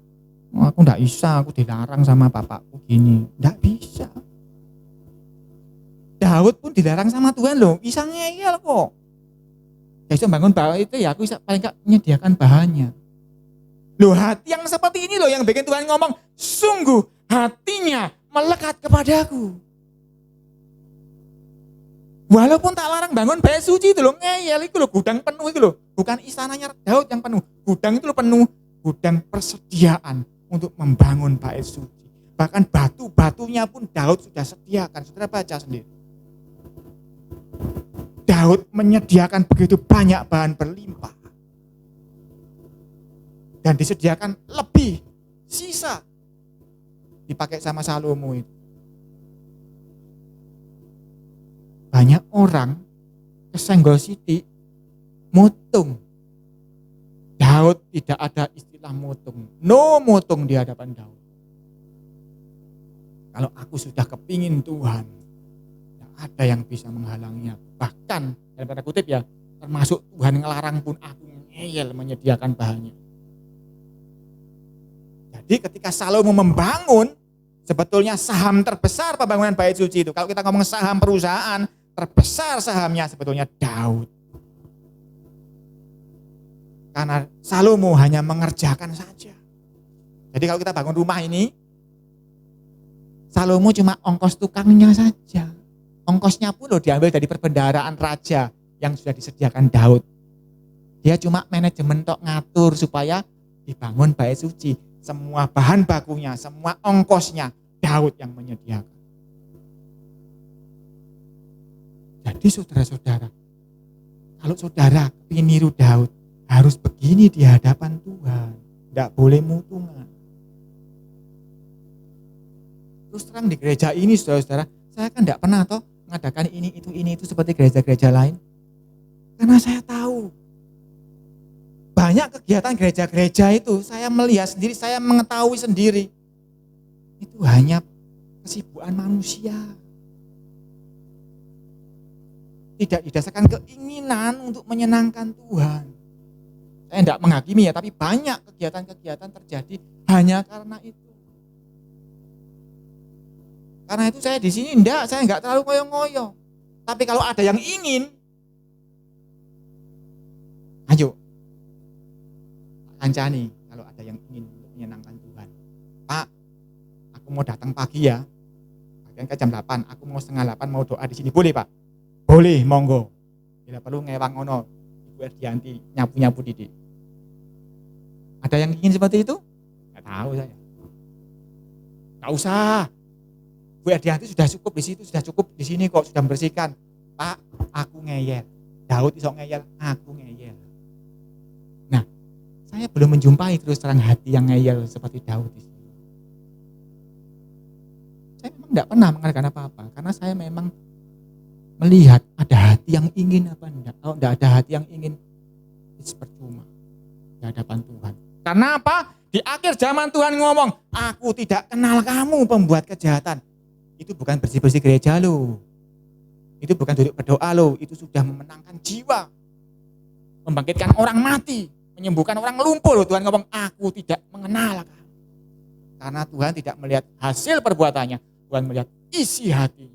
aku tidak bisa, aku dilarang sama bapakku gini. Tidak bisa. Daud pun dilarang sama Tuhan loh, bisa ngeyel kok. Ya bisa bangun bahwa itu ya aku bisa paling gak menyediakan bahannya. Loh hati yang seperti ini loh yang bikin Tuhan ngomong, sungguh hatinya melekat kepadaku. Walaupun tak larang bangun bait suci itu loh, ngeyel itu loh, gudang penuh itu loh. Bukan istananya Daud yang penuh, gudang itu loh penuh, gudang persediaan untuk membangun bait suci. Bahkan batu-batunya pun Daud sudah sediakan, saudara baca sendiri. Daud menyediakan begitu banyak bahan berlimpah. Dan disediakan lebih, sisa. Dipakai sama Salomo itu. Banyak orang kesenggol sidik, mutung. Daud tidak ada istilah mutung. No mutung di hadapan Daud. Kalau aku sudah kepingin Tuhan, tidak ada yang bisa menghalangnya. Bahkan, dalam tanda kutip ya, termasuk Tuhan ngelarang pun aku ngeyel menyediakan bahannya. Jadi ketika Salomo membangun, sebetulnya saham terbesar pembangunan bait suci itu, kalau kita ngomong saham perusahaan, terbesar sahamnya sebetulnya Daud. Karena Salomo hanya mengerjakan saja. Jadi kalau kita bangun rumah ini, Salomo cuma ongkos tukangnya saja. Ongkosnya pun loh diambil dari perbendaharaan raja yang sudah disediakan Daud. Dia cuma manajemen tok ngatur supaya dibangun bait suci. Semua bahan bakunya, semua ongkosnya Daud yang menyediakan. Jadi saudara-saudara, kalau saudara ingin niru Daud, harus begini di hadapan Tuhan. Tidak boleh mutungan. Terus terang di gereja ini saudara-saudara, saya kan tidak pernah toh mengadakan ini itu seperti gereja-gereja lain. Karena saya tahu, banyak kegiatan gereja-gereja itu saya melihat sendiri, saya mengetahui sendiri. Itu hanya kesibukan manusia. Tidak didasarkan keinginan untuk menyenangkan Tuhan. Saya tidak menghakimi ya, tapi banyak kegiatan-kegiatan terjadi hanya karena itu. Karena itu saya di sini saya enggak terlalu ngoyo-ngoyo. Tapi kalau ada yang ingin, ayo, kancani kalau ada yang ingin menyenangkan Tuhan. Pak, aku mau datang pagi ya. Bagian ke jam 8, aku mau setengah 8 mau doa di sini. Boleh Pak? Boleh, monggo. Bila perlu ngewang ono, Ibu Erdianti nyapu-nyapu didik. Ada yang ingin seperti itu? Enggak tahu saya. Enggak usah. Bu Erdianti sudah cukup di situ, sudah cukup di sini kok, sudah membersihkan. Pak, aku ngeyel. Daud iso ngeyel, aku ngeyel. Nah, saya belum menjumpai terus terang hati yang ngeyel seperti Daud di sini. Saya memang enggak pernah mengadakan apa-apa, karena saya memang melihat ada hati yang ingin apa enggak. Kalau enggak ada hati yang ingin, itu percuma di hadapan Tuhan. Karena apa? Di akhir zaman Tuhan ngomong, aku tidak kenal kamu pembuat kejahatan. Itu bukan bersih-bersih gereja lo. Itu bukan duduk berdoa lo. Itu sudah memenangkan jiwa. Membangkitkan orang mati. Menyembuhkan orang lumpuh lo. Tuhan ngomong, aku tidak mengenal kamu. Karena Tuhan tidak melihat hasil perbuatannya. Tuhan melihat isi hati.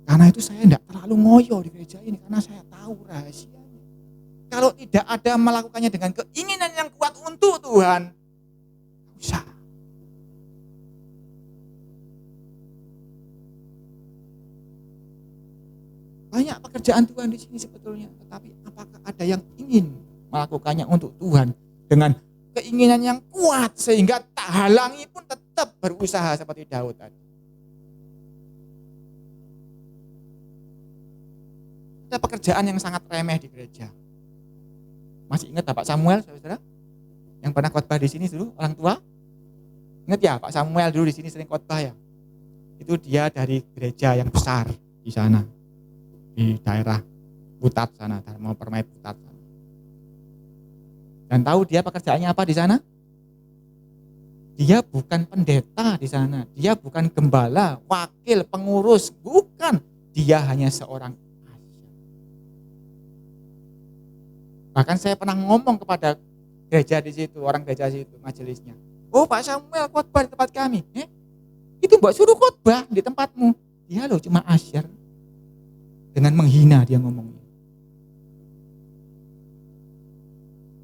Karena itu saya tidak terlalu ngoyo di gereja ini. Karena saya tahu rahasianya. Kalau tidak ada melakukannya dengan keinginan yang kuat untuk Tuhan, usah. Banyak pekerjaan Tuhan di sini sebetulnya, tetapi apakah ada yang ingin melakukannya untuk Tuhan dengan keinginan yang kuat sehingga tak halangi pun tetap berusaha seperti Daud tadi. Ada pekerjaan yang sangat remeh di gereja. Masih ingat Pak Samuel, saudara? Yang pernah khotbah di sini dulu, orang tua? Ingat ya, Pak Samuel dulu di sini sering khotbah ya. Itu dia dari gereja yang besar di sana. Di daerah Putat sana, mau Permai Putat sana. Dan tahu dia pekerjaannya apa di sana? Dia bukan pendeta di sana, dia bukan gembala, wakil, pengurus, bukan. Dia hanya seorang asyar. Bahkan saya pernah ngomong kepada gereja di situ, orang gereja situ, majelisnya. Oh, Pak Samuel khotbah di tempat kami. Itu mbak suruh khotbah di tempatmu. Dia loh cuma asyar. Dengan menghina dia ngomongnya.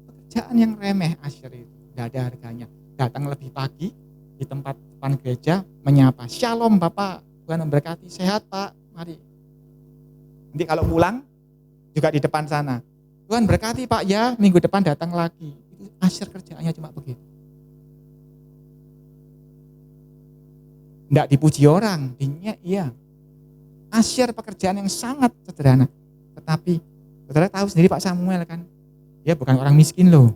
Pekerjaan yang remeh asyar itu, tidak ada harganya. Datang lebih pagi di tempat depan gereja menyapa, "Shalom Bapak, Tuhan memberkati, sehat Pak, mari." Nanti kalau pulang juga di depan sana, "Tuhan berkati Pak ya, minggu depan datang lagi." Itu asyar kerjaannya cuma begitu. Tidak dipuji orang, iya. Asyar pekerjaan yang sangat sederhana. Tetapi saudara tahu sendiri Pak Samuel kan, dia bukan orang miskin loh.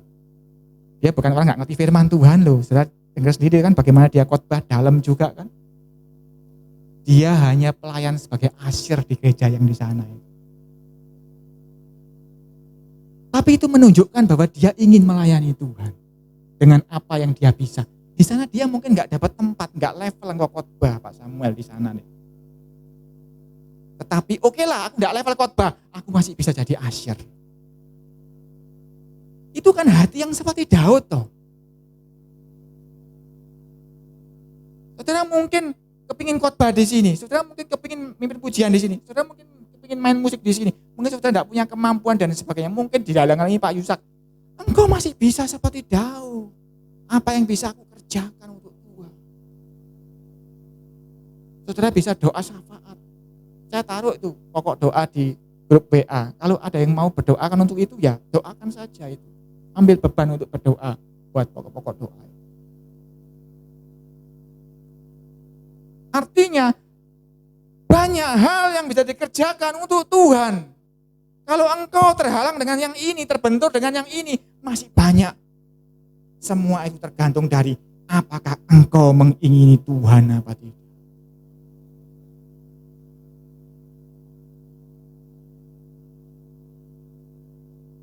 Dia bukan orang gak ngerti firman Tuhan loh. Saudara dengar sendiri kan bagaimana dia khotbah dalam juga kan. Dia hanya pelayan sebagai asyir di gereja yang di sana. Tapi itu menunjukkan bahwa dia ingin melayani Tuhan dengan apa yang dia bisa. Di sana dia mungkin gak dapat tempat, gak level engkau khotbah Pak Samuel di sana nih. Tetapi oke lah, aku gak level khotbah, aku masih bisa jadi asyir. Itu kan hati yang seperti Daud toh. Saudara mungkin kepingin khotbah di sini, saudara mungkin kepingin mimpin pujian di sini, saudara mungkin kepingin main musik di sini, mungkin saudara tidak punya kemampuan dan sebagainya, mungkin dihalang-halangi Pak Yusak. Engkau masih bisa seperti Daud. Apa yang bisa aku kerjakan untuk Tuhan? Saudara bisa doa syafaat. Saya taruh itu pokok doa di grup WA. Kalau ada yang mau berdoakan untuk itu ya doakan saja itu. Ambil beban untuk berdoa buat pokok-pokok doa. Artinya banyak hal yang bisa dikerjakan untuk Tuhan. Kalau engkau terhalang dengan yang ini, terbentur dengan yang ini, masih banyak. Semua itu tergantung dari apakah engkau mengingini Tuhan apa tidak.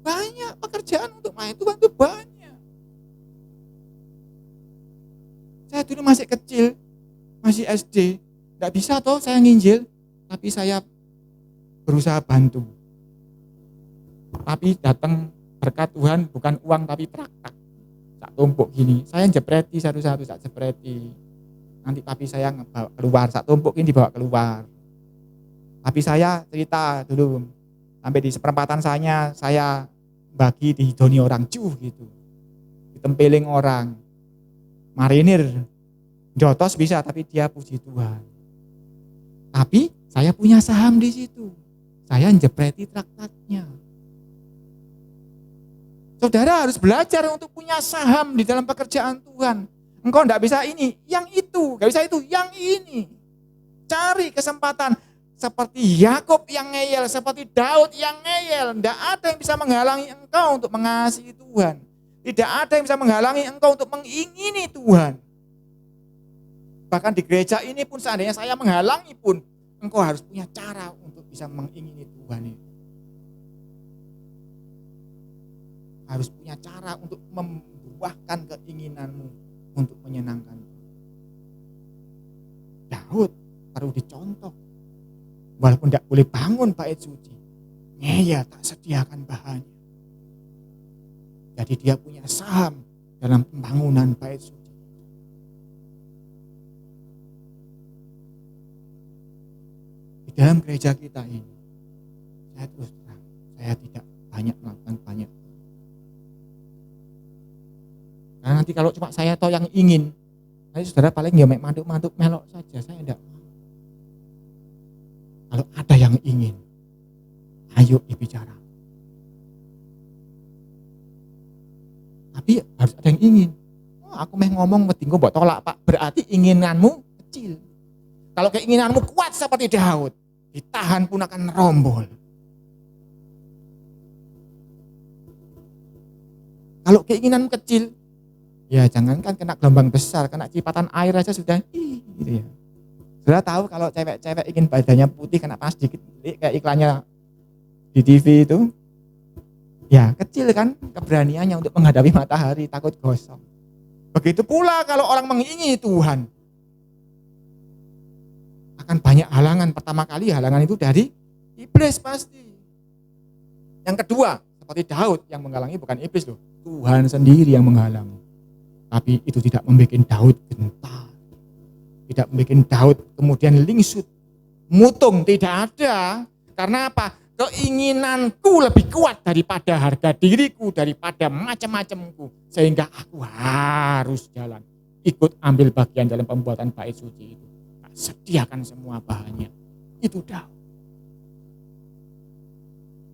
Banyak pekerjaan untuk main Tuhan itu banyak. Saya dulu masih kecil, masih SD, tidak bisa toh saya nginjil, tapi saya berusaha bantu. Tapi datang berkat Tuhan bukan uang tapi praktek. Tak tumpuk gini, saya jepreti satu-satu, tak jepreti. Nanti papi saya bawa keluar, tak tumpuk ini dibawa keluar. Papi saya cerita dulu, sampai di seperempatan saya bagi dihidoni orang gitu, ditempeling orang, marinir, jotos bisa tapi dia puji Tuhan. Tapi saya punya saham di situ, saya jepreti traktatnya. Saudara harus belajar untuk punya saham di dalam pekerjaan Tuhan. Engkau enggak bisa ini, yang itu, enggak bisa itu, yang ini. Cari kesempatan. Seperti Yakub yang ngeyel, seperti Daud yang ngeyel. Tidak ada yang bisa menghalangi engkau untuk mengasihi Tuhan. Tidak ada yang bisa menghalangi engkau untuk mengingini Tuhan. Bahkan di gereja ini pun seandainya saya menghalangi pun, engkau harus punya cara untuk bisa mengingini Tuhan itu. Harus punya cara untuk membuahkan keinginanmu untuk menyenangkan Tuhan. Daud perlu dicontoh. Walaupun tidak boleh bangun bait suci, ngeyel tak sediakan bahannya. Jadi dia punya saham dalam pembangunan bait suci. Di dalam gereja kita ini, saya terus terang, saya tidak banyak melakukan banyak. Karena nanti kalau cuma saya tahu yang ingin, nanti saudara paling ya mantuk-mantuk melok saja, saya tidak. Kalau ada yang ingin, ayo dibicara. Tapi harus ada yang ingin. Oh, aku ngomong mending mbok tolak Pak, berarti inginanmu kecil. Kalau keinginanmu kuat seperti Daud, ditahan pun akan rombol. Kalau keinginanmu kecil, ya jangankan kena gelombang besar, kena cipatan air aja sudah gitu ya. Saudara tahu kalau cewek-cewek ingin badannya putih kena panas dikit kayak iklannya di TV itu, ya kecil kan keberaniannya untuk menghadapi matahari, takut gosong. Begitu pula kalau orang mengingini Tuhan, akan banyak halangan. Pertama kali halangan itu dari iblis pasti. Yang kedua, seperti Daud yang menghalangi bukan iblis loh, Tuhan sendiri yang menghalangi. Tapi itu tidak membuat Daud gentar, tidak membuat Daud kemudian lingsut, mutung, tidak ada. Karena apa? Keinginanku lebih kuat daripada harga diriku, daripada macam-macamku, sehingga aku harus jalan, ikut ambil bagian dalam pembuatan bait suci itu. Sediakan semua bahannya. Itu Daud.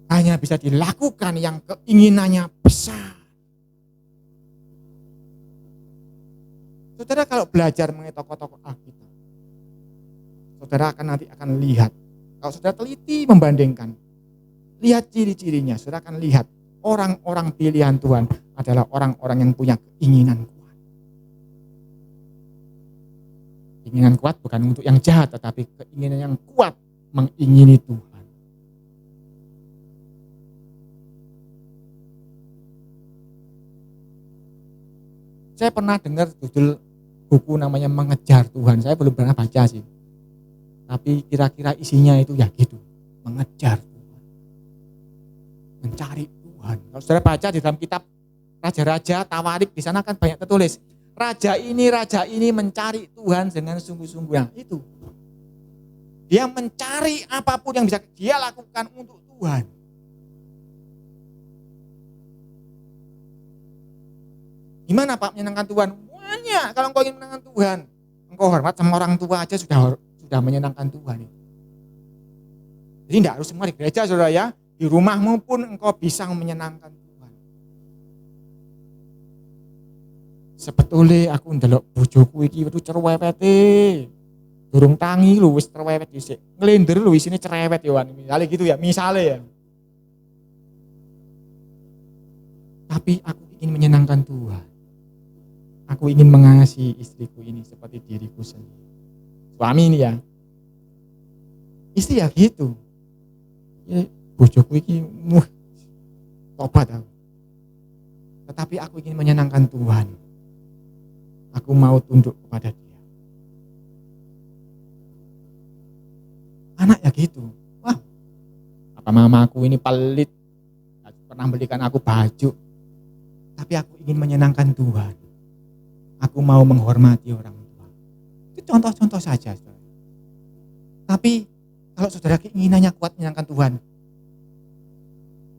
Hanya bisa dilakukan yang keinginannya besar. Saudara kalau belajar mengenai tokoh-tokoh Alkitab, saudara nanti akan lihat, kalau saudara teliti membandingkan, lihat ciri-cirinya, saudara akan lihat orang-orang pilihan Tuhan adalah orang-orang yang punya keinginan kuat. Keinginan kuat bukan untuk yang jahat, tetapi keinginan yang kuat mengingini Tuhan. Saya pernah dengar judul buku namanya Mengejar Tuhan. Saya belum pernah baca sih. Tapi kira-kira isinya itu ya gitu. Mengejar Tuhan. Mencari Tuhan. Kalau saudara baca di dalam kitab Raja-Raja, Tawarik, di sana kan banyak tertulis. Raja ini mencari Tuhan dengan sungguh-sungguh. Nah, itu. Dia mencari apapun yang bisa dia lakukan untuk Tuhan. Gimana Pak menyenangkan Tuhan? Banyak. Kalau engkau ingin menyenangkan Tuhan, engkau hormat sama orang tua aja sudah menyenangkan Tuhan. Jadi tidak harus semua di gereja, saudara ya. Di rumahmu pun engkau bisa menyenangkan Tuhan. Sebetulnya aku ndelok bojoku iki wetu cerewete. Durung tangi lho wis cerewet dhisik. Nglender lho isine cerewet ya Wan. Misale gitu ya, misale ya. Tapi aku ingin menyenangkan Tuhan. Aku ingin mengasihi istriku ini seperti diriku sendiri. Suami ini ya. Istri ya gitu. Ya, bojoku iki tobat aku. Tetapi aku ingin menyenangkan Tuhan. Aku mau tunduk kepada Dia. Anak ya gitu. Wah, apa mamaku ini pelit. Pernah belikan aku baju. Tapi aku ingin menyenangkan Tuhan. Aku mau menghormati orang tua. Itu contoh-contoh saja. Saudara. Tapi kalau saudara keinginannya kuat menyenangkan Tuhan,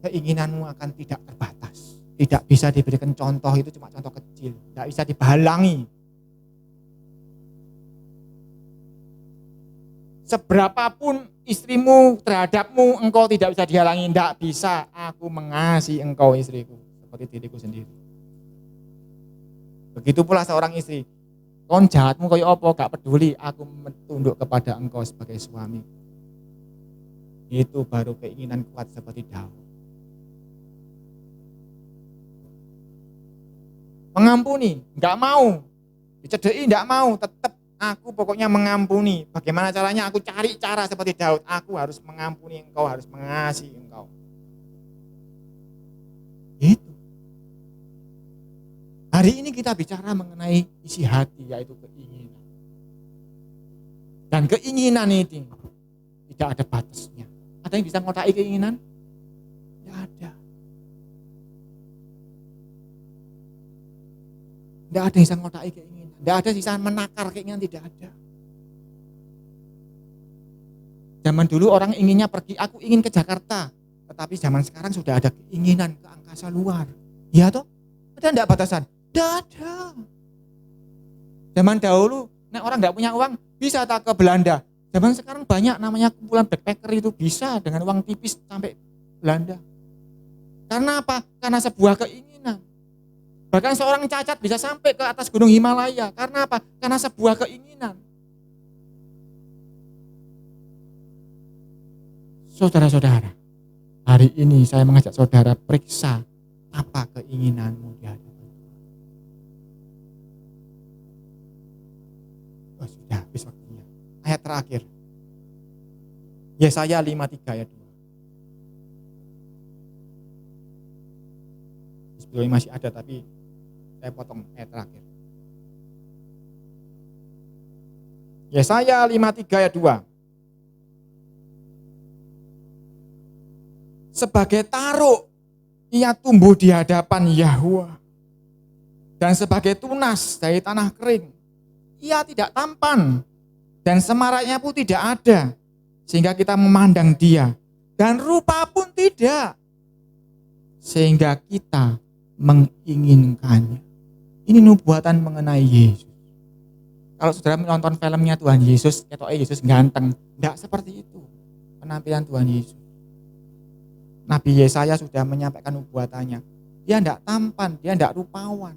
keinginanmu akan tidak terbatas. Tidak bisa diberikan contoh, itu cuma contoh kecil. Tidak bisa dihalangi. Seberapapun istrimu terhadapmu, engkau tidak bisa dihalangi. Tidak bisa. Aku mengasihi engkau istriku seperti diriku sendiri. Begitu pula seorang istri. Kon jahatmu kaya apa gak peduli, aku tunduk kepada engkau sebagai suami. Itu baru keinginan kuat seperti Daud. Mengampuni, enggak mau. Dicedeki enggak mau, tetap aku pokoknya mengampuni. Bagaimana caranya? Aku cari cara seperti Daud. Aku harus mengampuni engkau, harus mengasihi engkau. Itu. Hari ini kita bicara mengenai isi hati, yaitu keinginan. Dan keinginan ini tidak ada batasnya. Ada yang bisa ngotai keinginan? Tidak ada. Tidak ada yang bisa ngotai keinginan. Tidak ada yang bisa menakar keinginan, tidak ada. Zaman dulu orang inginnya pergi, aku ingin ke Jakarta. Tetapi zaman sekarang sudah ada keinginan ke angkasa luar. Iya toh? Ada enggak batasan? Tidak ada. Zaman dahulu, orang enggak punya uang, bisa tak ke Belanda. Zaman sekarang banyak namanya kumpulan backpacker itu bisa dengan uang tipis sampai Belanda. Karena apa? Karena sebuah keinginan. Bahkan seorang cacat bisa sampai ke atas gunung Himalaya. Karena apa? Karena sebuah keinginan. Saudara-saudara, hari ini saya mengajak saudara periksa apa keinginanmu di hadapan. Oh, sudah habis waktunya. Ayat terakhir. Yesaya 53 ayat 2. Sebelumnya masih ada tapi saya potong ayat terakhir. Yesaya 53 ayat 2. Sebagai taruk, ia tumbuh di hadapan Yahwa. Dan sebagai tunas dari tanah kering, ia tidak tampan. Dan semaraknya pun tidak ada. Sehingga kita memandang dia. Dan rupa pun tidak. Sehingga kita menginginkannya. Ini nubuatan mengenai Yesus. Kalau saudara menonton filmnya Tuhan Yesus, ketoknya Yesus ganteng. Tidak seperti itu penampilan Tuhan Yesus. Nabi Yesaya sudah menyampaikan nubuatannya. Dia tidak tampan, dia tidak rupawan.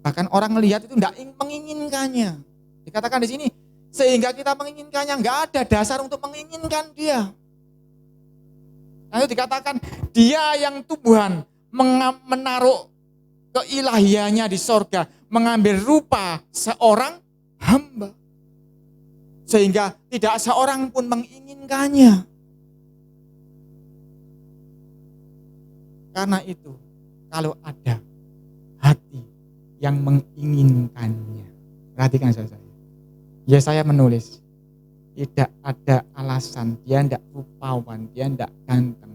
Bahkan orang melihat itu tidak menginginkannya. Dikatakan di sini, sehingga kita menginginkannya, nggak ada dasar untuk menginginkan dia. Lalu dikatakan, dia yang Tuhan menaruh keilahiannya di sorga, mengambil rupa seorang hamba. Sehingga tidak seorang pun menginginkannya. Karena itu, kalau ada hati yang menginginkannya, perhatikan saudara. Yesaya menulis, tidak ada alasan, dia tidak rupawan, dia tidak ganteng,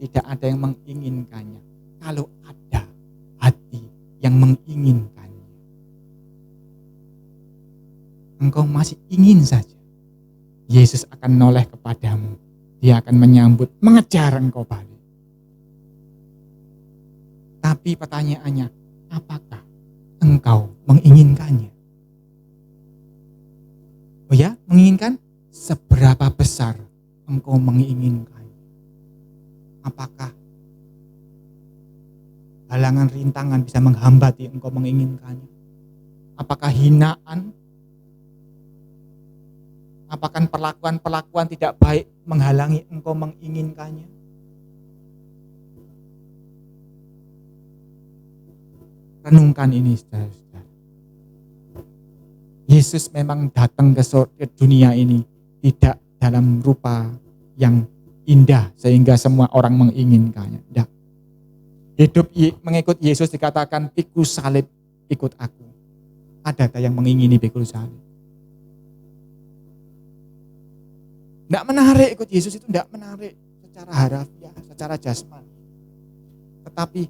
tidak ada yang menginginkannya. Kalau ada hati yang menginginkannya, engkau masih ingin saja, Yesus akan noleh kepadamu, dia akan menyambut, mengejar engkau balik. Tapi pertanyaannya, apakah engkau menginginkannya? Oh ya, menginginkan? Seberapa besar engkau menginginkannya? Apakah halangan rintangan bisa menghambati engkau menginginkannya? Apakah hinaan? Apakah perlakuan-perlakuan tidak baik menghalangi engkau menginginkannya? Renungkan ini, saudara-saudara. Yesus memang datang ke dunia ini tidak dalam rupa yang indah sehingga semua orang menginginkannya. Tidak. Hidup mengikut Yesus dikatakan pikul salib, ikut aku. Adakah yang mengingini pikul salib? Tidak menarik ikut Yesus, itu tidak menarik secara harafiah, secara jasmani. Tetapi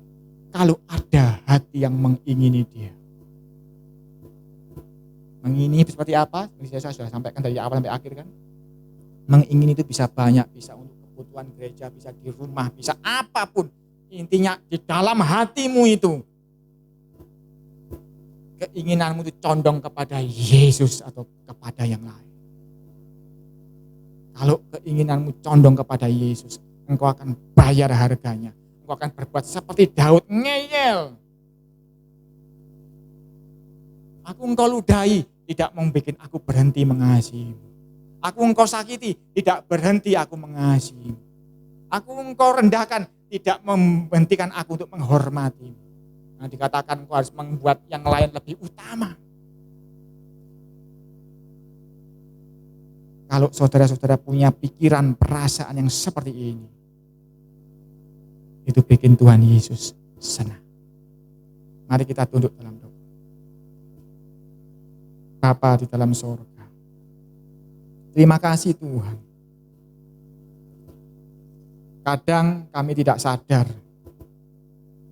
kalau ada hati yang mengingini dia. Mengingini seperti apa? Saya sudah sampaikan dari awal sampai akhir kan. Mengingini itu bisa banyak, bisa untuk kebutuhan gereja, bisa di rumah, bisa apapun. Intinya di dalam hatimu itu. Keinginanmu itu condong kepada Yesus atau kepada yang lain. Kalau keinginanmu condong kepada Yesus, engkau akan bayar harganya. Engkau akan berbuat seperti Daud, ngeyel. Aku engkau ludahi, tidak membuat aku berhenti mengasihimu. Aku engkau sakiti, tidak berhenti aku mengasihimu. Aku engkau rendahkan, tidak menghentikan aku untuk menghormatimu. Nah, dikatakan engkau harus membuat yang lain lebih utama. Kalau saudara-saudara punya pikiran, perasaan yang seperti ini, itu bikin Tuhan Yesus senang. Mari kita tunduk dalam doa. Bapa di dalam surga, terima kasih Tuhan. Kadang kami tidak sadar,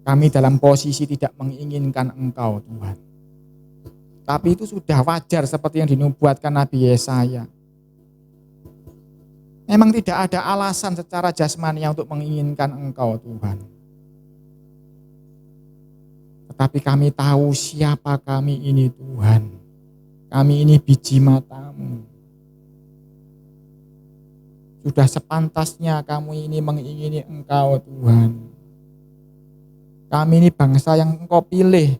kami dalam posisi tidak menginginkan Engkau Tuhan. Tapi itu sudah wajar seperti yang dinubuatkan Nabi Yesaya. Memang tidak ada alasan secara jasmani untuk menginginkan Engkau Tuhan. Tetapi kami tahu siapa kami ini Tuhan. Kami ini biji mata-Mu. Sudah sepantasnya kami ini mengingini Engkau Tuhan. Kami ini bangsa yang Engkau pilih.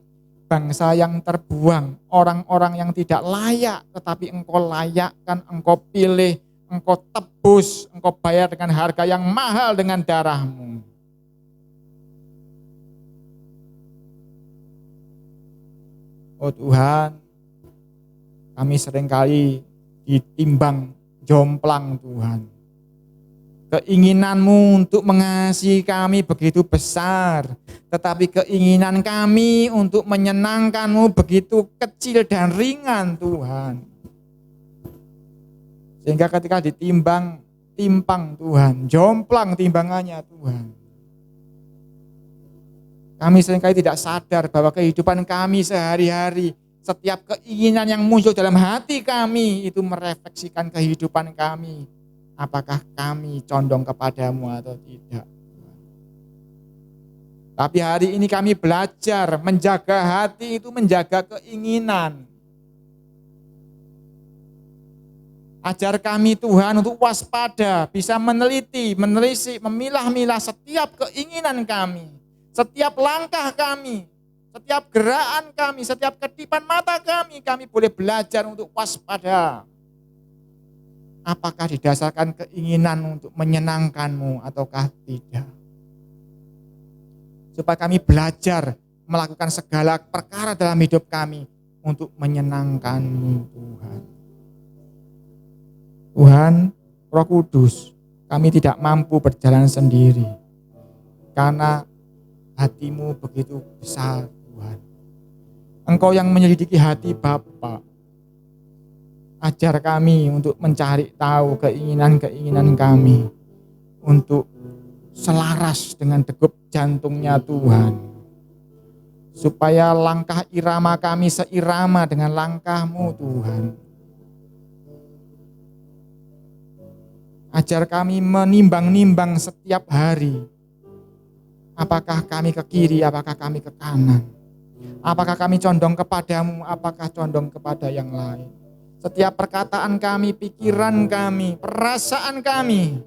Bangsa yang terbuang. Orang-orang yang tidak layak. Tetapi Engkau layakkan, Engkau pilih. Engkau tebus, Engkau bayar dengan harga yang mahal dengan darah-Mu. Oh Tuhan, kami seringkali ditimbang jomplang Tuhan. Keinginan-Mu untuk mengasihi kami begitu besar, tetapi keinginan kami untuk menyenangkan-Mu begitu kecil dan ringan Tuhan. Sehingga ketika ditimbang, timpang Tuhan, jomplang timbangannya Tuhan. Kami seringkali tidak sadar bahwa kehidupan kami sehari-hari, setiap keinginan yang muncul dalam hati kami itu merefleksikan kehidupan kami. Apakah kami condong kepadamu atau tidak. Tapi hari ini kami belajar menjaga hati itu menjaga keinginan. Ajar kami Tuhan untuk waspada, bisa meneliti, menelisik, memilah-milah setiap keinginan kami. Setiap langkah kami, setiap gerakan kami, setiap kedipan mata kami boleh belajar untuk waspada. Apakah didasarkan keinginan untuk menyenangkanmu ataukah tidak. Supaya kami belajar melakukan segala perkara dalam hidup kami untuk menyenangkan-Mu Tuhan. Tuhan, Roh Kudus, kami tidak mampu berjalan sendiri. Karena hati-Mu begitu besar Tuhan. Engkau yang menyelidiki hati Bapa. Ajar kami untuk mencari tahu keinginan-keinginan kami. Untuk selaras dengan degup jantungnya Tuhan. Supaya langkah irama kami seirama dengan langkah-Mu Tuhan. Ajar kami menimbang-nimbang setiap hari. Apakah kami ke kiri, apakah kami ke kanan. Apakah kami condong kepadamu, apakah condong kepada yang lain. Setiap perkataan kami, pikiran kami, perasaan kami.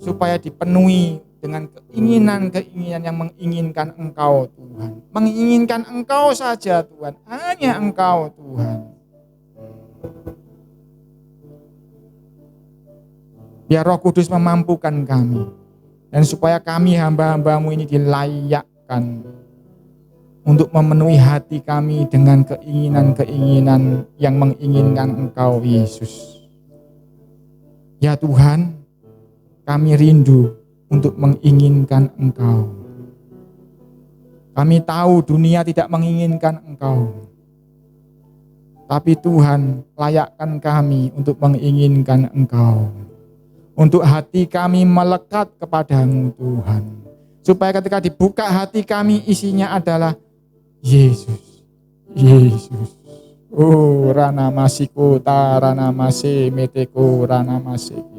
Supaya dipenuhi dengan keinginan-keinginan yang menginginkan Engkau Tuhan. Menginginkan Engkau saja Tuhan, hanya Engkau Tuhan. Biar Roh Kudus memampukan kami. Dan supaya kami hamba-hamba-Mu ini dilayakkan untuk memenuhi hati kami dengan keinginan-keinginan yang menginginkan Engkau Yesus. Ya Tuhan, kami rindu untuk menginginkan Engkau. Kami tahu dunia tidak menginginkan Engkau. Tapi Tuhan, layakkan kami untuk menginginkan Engkau. Untuk hati kami melekat kepadamu Tuhan. Supaya ketika dibuka hati kami isinya adalah Yesus. Yesus. Oh, rana masiko tarana mase meteko rana masike.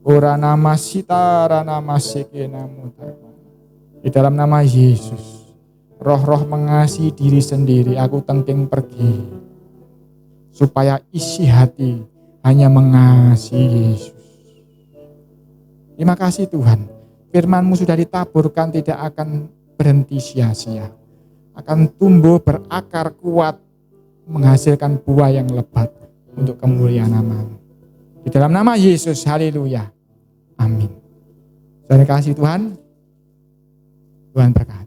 Ora nama sita rana masike namu. Di dalam nama Yesus, roh-roh mengasihi diri sendiri, aku tengking pergi. Supaya isi hati hanya mengasihi Yesus. Terima kasih Tuhan, firman-Mu sudah ditaburkan tidak akan berhenti sia-sia. Akan tumbuh berakar kuat, menghasilkan buah yang lebat untuk kemuliaan nama-Mu. Di dalam nama Yesus, haleluya. Amin. Terima kasih Tuhan. Tuhan berkati.